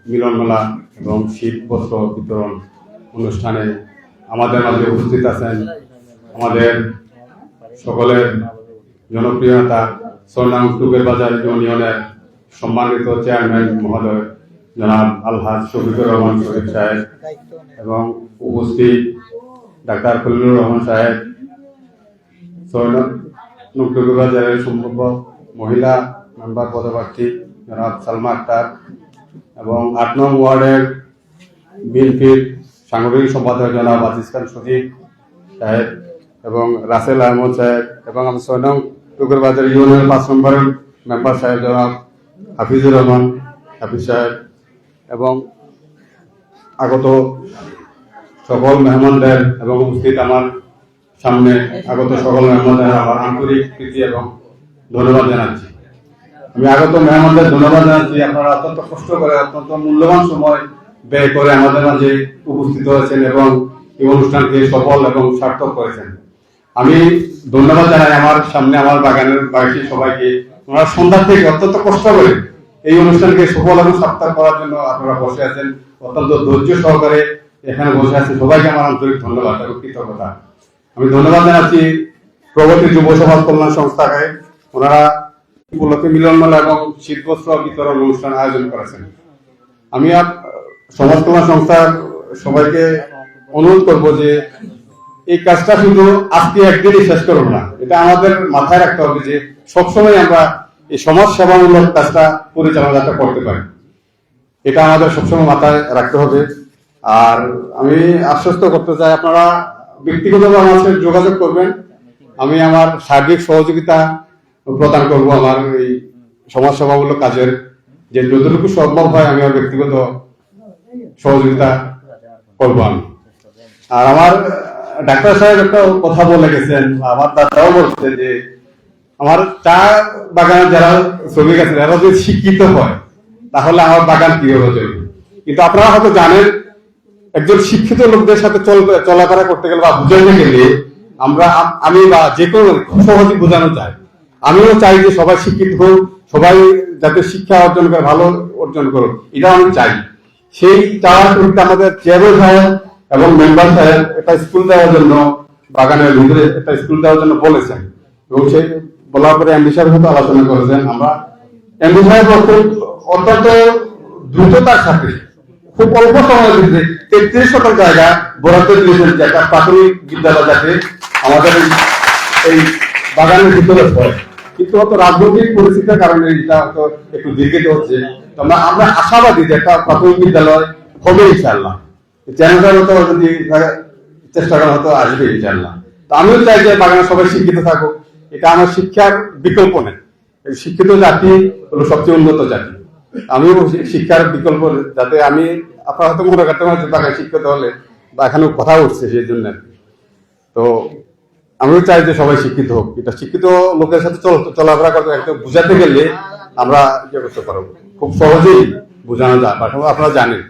মিলন মেলা এবং শীত বস্ত্র বিতরণ অনুষ্ঠানে আমাদের মাঝে উপস্থিত আছেন আমাদের সকলের জনপ্রিয় নেতা সোনাং টুকের বাজার ইউনিয়নের সম্মানিত চেয়ারম্যান মহোদয় জনাব আলহাজ শফিকুর রহমান শরীফ সাহেব এবং উপস্থিত ডাক্তার খলিলুর রহমান সাহেব, টুকের বাজারের সম্ভাব্য মহিলা মেম্বার পদপ্রার্থী জনাব সালমা আক্তার এবং 8 নং ওয়ার্ডের বিএনপির সাংগঠনিক সম্পাদক জনাব আজিজ খান সজীব সাহেব এবং রাসেল আহমদ সাহেব এবং আমি 6 নং টুকের বাজার ইউনিয়নের 5 নম্বরের মেম্বার সাহেব জনাব হাফিজুর রহমান হাফিজ সাহেব এবং আগত সকল মেহমানদের এবং উপস্থিত আমার সামনে আগত সকল মেহমানদের আমার আন্তরিক প্রীতি এবং ধন্যবাদ জানাচ্ছি। আমি আগত মেহমানদের ধন্যবাদ জানাচ্ছি। আপনারা অত্যন্ত কষ্ট করে অত্যন্ত মূল্যবান সময় ব্যয় করে আমাদের মাঝে উপস্থিত হয়েছেন এবং এই অনুষ্ঠানকে সফল এবং সার্থক করেছেন। আমি ধন্যবাদ জানাই আমার সামনে আমার বাগানের বাড়িটি সবাইকে। ওনারা সন্ধ্যা থেকে অত্যন্ত কষ্ট করে এই অনুষ্ঠানকে সফল এবং সার্থক করার জন্য আপনারা বসে আছেন, অত্যন্ত ধৈর্য সহকারে এখানে বসে আছেন। সবাইকে আমার আন্তরিক ধন্যবাদ এবং কৃতজ্ঞতা। আমি ধন্যবাদ জানাচ্ছি প্রগতি যুব সমাজ কল্যাণ সংস্থাকে। ওনারা উপলক্ষে মিলন মেলা এবং শীতবস্ত্র বিতরণ অনুষ্ঠান আয়োজন করেছেন। আমি সমাজ কল্যাণ সংস্থার সবাইকে অনুরোধ করব যে এই কাজটা শুধু আজকে একদিনই শেষ করব না, এটা আমাদের মাথায় রাখতে হবে যে সবসময় আমরা এই সমাজ সেবামূলক কাজটা পরিচালনা করতে পারি। এটা আমাদের সবসময় মাথায় রাখতে হবে। আর আমি আশ্বস্ত করতে চাই, আপনারা ব্যক্তিগতভাবে আমার সাথে যোগাযোগ করবেন। আমি আমার সার্বিক সহযোগিতা প্রদান করব আমার এই সমাজ সেবামূলক কাজের, যে যতটুকু সম্ভব হয় আমি আমার ব্যক্তিগত সহযোগিতা করবো আমি। আর আমার ডাক্তার সাহেব একটা কথা বলে গেছেন, আমার দাদাও বলছে যে আমার চা বাগানে যারা শ্রমিক আছে এরা যদি শিক্ষিত হয় তাহলে আমার বাগান কিভাবে চলবে। কিন্তু আপনারা হয়তো জানেন, একজন শিক্ষিত লোকদের সাথে চলাফেরা করতে গেলে বা বুঝাতে গেলে আমি বা যে কোনো খুব সহজে বোঝানো যায়। আমিও চাই যে সবাই শিক্ষিত হোক, সবাই যাতে শিক্ষা অর্জন করে, ভালো অর্জন করুক, এটা আমি চাই। সেই চাওয়ার করতে আমাদের চেয়ারম্যান সাহেব এবং মেম্বার সাহেব একটা স্কুল দেওয়ার জন্য, বাগানের ভিতরে একটা স্কুল দেওয়ার জন্য বলেছেন এবং সেই বলার পরে এমডি সাহেব হয়তো আলোচনা করেছেন। আমরা এমডি সাহেব অত্যন্ত দ্রুততার সাথে খুব অল্প সময়ের ভিতরে 33 শতক জায়গা বরাদ্দ দিয়েছেন যে একটা প্রাথমিক বিদ্যালয় যাতে আমাদের এই বাগানের ভিতরে হয়। কিন্তু হয়তো রাজনৈতিক পরিস্থিতির কারণে এটা হয়তো একটু দীর্ঘিত হচ্ছে। আমরা আশাবাদী যে একটা প্রাথমিক বিদ্যালয় হবে ইনশাআল্লাহ। চ্যানেলটার মতো যদি চেষ্টা করা হতো আসবে ইনশাআল্লাহ। তো আমিও চাই যে বাগানে সবাই শিক্ষিত থাকুক, এটা আমার শিক্ষার বিকল্প নেই। শিক্ষিত জাতি হলো সবচেয়ে উন্নত জাতি। আমিও শিক্ষার বিকল্প, যাতে আমি আপনার হয়তো মনে করতে পারছি বাগানে শিক্ষিত হলে বা এখানে কথা উঠছে সেই জন্য। তো আমিও চাই যে সবাই শিক্ষিত হোক। এটা শিক্ষিত লোকের সাথে চলাফেরা করতে একটা বুঝাতে গেলে আমরা ইয়ে করতে পারবো, খুব সহজেই বোঝানো যায়, আপনারা জানেন।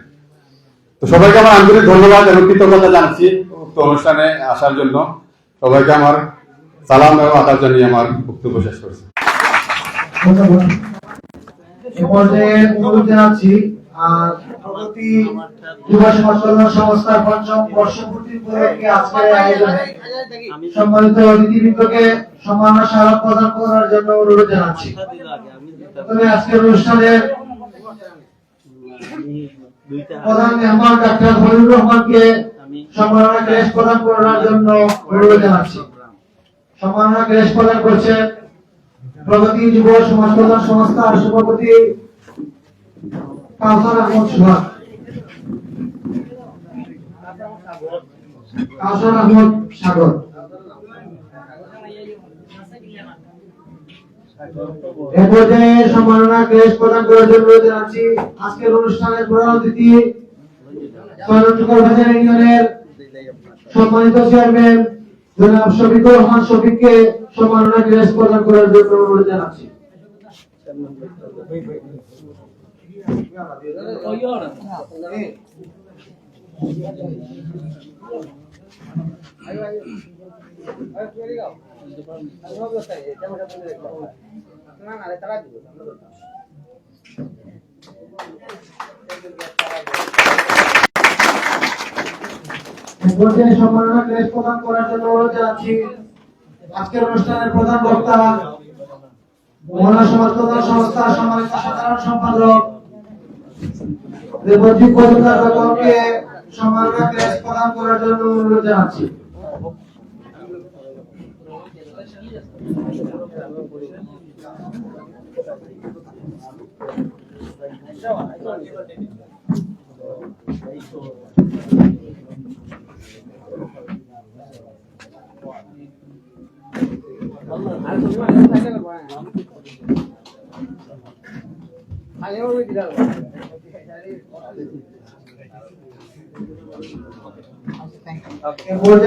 তো সবাইকে আমার আন্তরিক ধন্যবাদ এবং কৃতজ্ঞতা জানাচ্ছি উক্ত অনুষ্ঠানে আসার জন্য। সবাইকে আমার সালাম এবং আদাব জানিয়ে আমার বক্তব্য শেষ করছি। ধন্যবাদ। এ পর্যায়ে অনুরোধ জানাচ্ছি প্রগতি যুব সমাজ কল্যাণ সংস্থার ৫ম বর্ষপূর্তি উপলক্ষে আজকের আয়োজনে সম্মানিত অতিথিবৃন্দকে সম্মাননা স্মারক প্রদান করার জন্য অনুরোধ জানাচ্ছি। তবে আজকের অনুষ্ঠানের প্রধান মেহমান ডাক্তার ফরিদুর রহমানকে সম্মাননা ক্রেস্ট প্রদান করার জন্য অনুরোধ জানাচ্ছি। সম্মাননা ক্রেস্ট প্রদান করছেন প্রগতি যুব সমাজ কল্যাণ সংস্থার সভাপতি কাউসার আহমদ সুহাগ। কাউসার আহমদ সাগর। এ পর্যায়ে সম্মাননা ক্রেস্ট প্রদান করার জন্য অনুরোধ জানাচ্ছি আজকের অনুষ্ঠানের প্রধান অতিথি সৈয়দপুর বাজার ইউনিয়নের সম্মানিত চেয়ারম্যান জনাব শফিকুর রহমান শফিককে সম্মাননা ক্রেস্ট প্রদান করার জন্য অনুরোধ জানাচ্ছি। সম্মাননা ক্রেস্ট প্রদান করার জন্য অনুরোধ জানাচ্ছি আজকের অনুষ্ঠানের প্রধান বক্তা মহিলা সমাজ কল্যাণ সংস্থার সম্মানিত সাধারণ সম্পাদক দেবজিৎ মজুমদার বেগমকে সম্মাননা ক্রেস্ট প্রদান করার জন্য অনুরোধ জানাচ্ছি।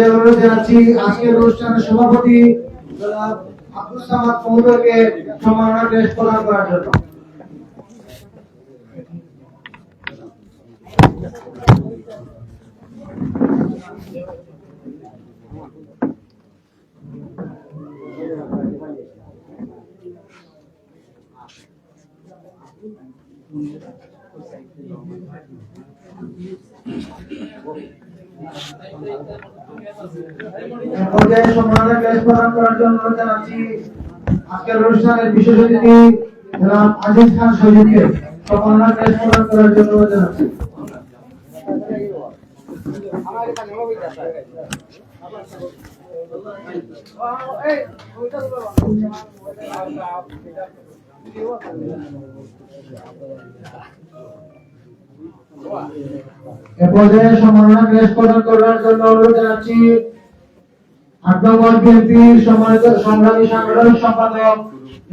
অনুরোধ জানাচ্ছি আজকের অনুষ্ঠানের সভাপতি জনাব আব্দুল সামাদ মহোদয়কে সম্মাননা ক্রেস্ট প্রদান করার জন্য। পর্যায়ে সম্মাননা ক্রেস্ট প্রদান করার জন্য অনুরোধ জানাচ্ছি আজকের অনুষ্ঠানের বিশেষ অতিথি জনাব আজিজ খান সজীবকে সম্মাননা ক্রেস্ট প্রদান করার জন্য অনুরোধ জানাচ্ছি। এ পর্যায়ে সম্মাননা ক্রেস্ট প্রদান করার জন্য অনুরোধ জানাচ্ছি ৮ নম্বর বিএনপির সম্মানিত সংগ্রামী সাংগঠনিক সম্পাদক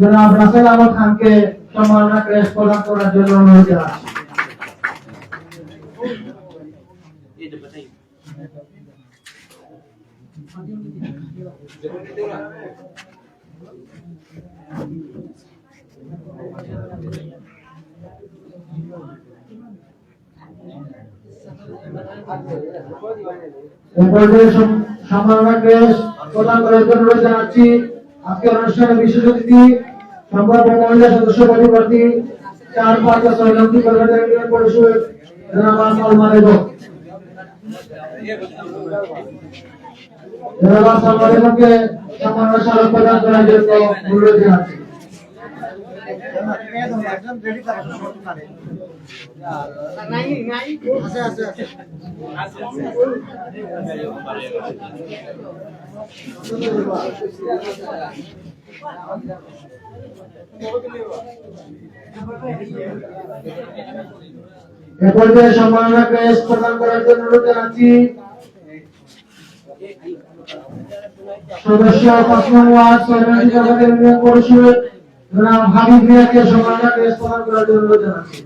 জনাব রাসেল আহমদ খানকে সম্মাননা ক্রেস্ট প্রদান করার জন্য অনুরোধ জানাচ্ছি। সম্মাননা ক্রেস্ট প্রদান করার জন্য অনুরোধ জানাচ্ছি আজকের অনুষ্ঠানে বিশেষ অতিথি সম্ভাব্য মহিলা সদস্য পদপ্রার্থী ৪, ৫ ও ৬ নং ইউনিয়ন পরিষদ জনাব সালমা বেগম। জনাব সালমা বেগমকে সম্মাননা স্মারক প্রদান করার জন্য অনুরোধ জানাচ্ছি। এ পর্যায়ে সম্মাননা ক্রেস্ট প্রদান করার জন্য অনুরোধ জানাচ্ছি সদস্য ৫ নং ওয়ার্ড ইউনিয়ন পরিষদ জনাব হাবিব মিয়াকে সম্মাননা ক্রেস্ট প্রদান করার জন্য অনুরোধ জানাচ্ছি।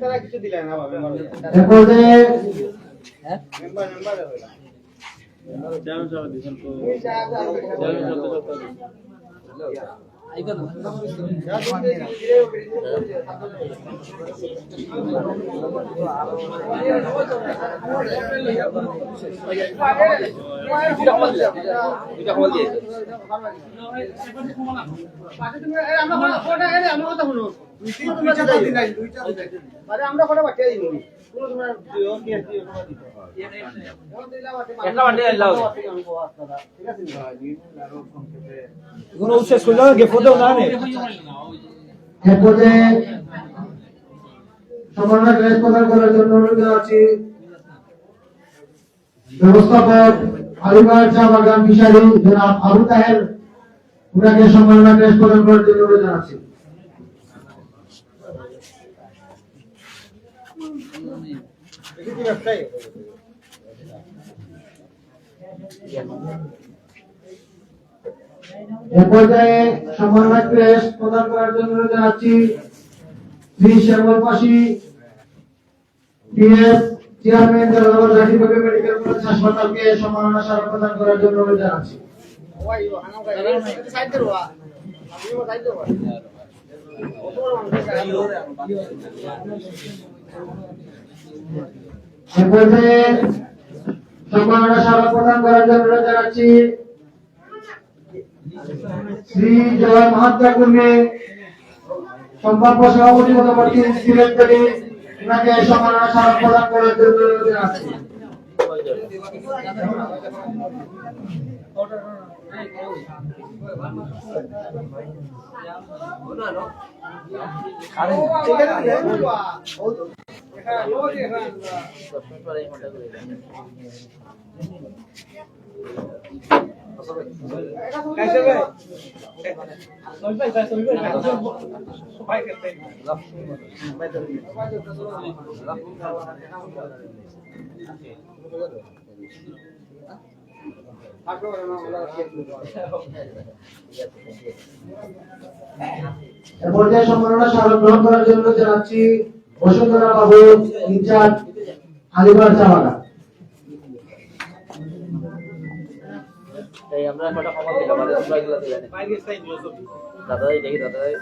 এ পর্যায়ে এ পর্যায়ে সম্মাননা ক্রেস্ট প্রদান করার জন্য অনুরোধ জানাচ্ছি ব্যবস্থাপক আলিবার চা বাগান ফিশারি জনাব আবু তাহের, ওনাকে সম্মাননা ক্রেস্ট প্রদান করার জন্য অনুরোধ জানাচ্ছি। এ পর্যায়ে সম্মাননা ক্রেস্ট প্রদান করার জন্য অনুরোধ জানাচ্ছি শ্রী শ্যামল পাশি পিএস চেয়ারম্যান জনাব জাকির বাবু মেডিকেল কলেজ হাসপাতালকে সম্মাননা স্মারক প্রদান করার জন্য অনুরোধ জানাচ্ছি। এ পর্যায়ে সম্মাননা স্মারক প্রদান করার জন্য অনুরোধ জানাচ্ছি শ্রী জয় মহাত্মা কর্মী সম্ভাব্য সভাপতি পদপ্রার্থী সিলেট থেকে ওনাকে সম্মাননা স্মারক প্রদান করার জন্য অনুরোধ জানাচ্ছি। পর্যায়ে সম্মাননা স্মারক গ্রহণ করার জন্য জানাচ্ছি বসুন্ধরা বাবু ইনচার্জ আলিবার চা বাগান। আমরা কটা খবর দিলাম আমাদের সবাইগুলো দিলেন দাদাই দেখি দাদাই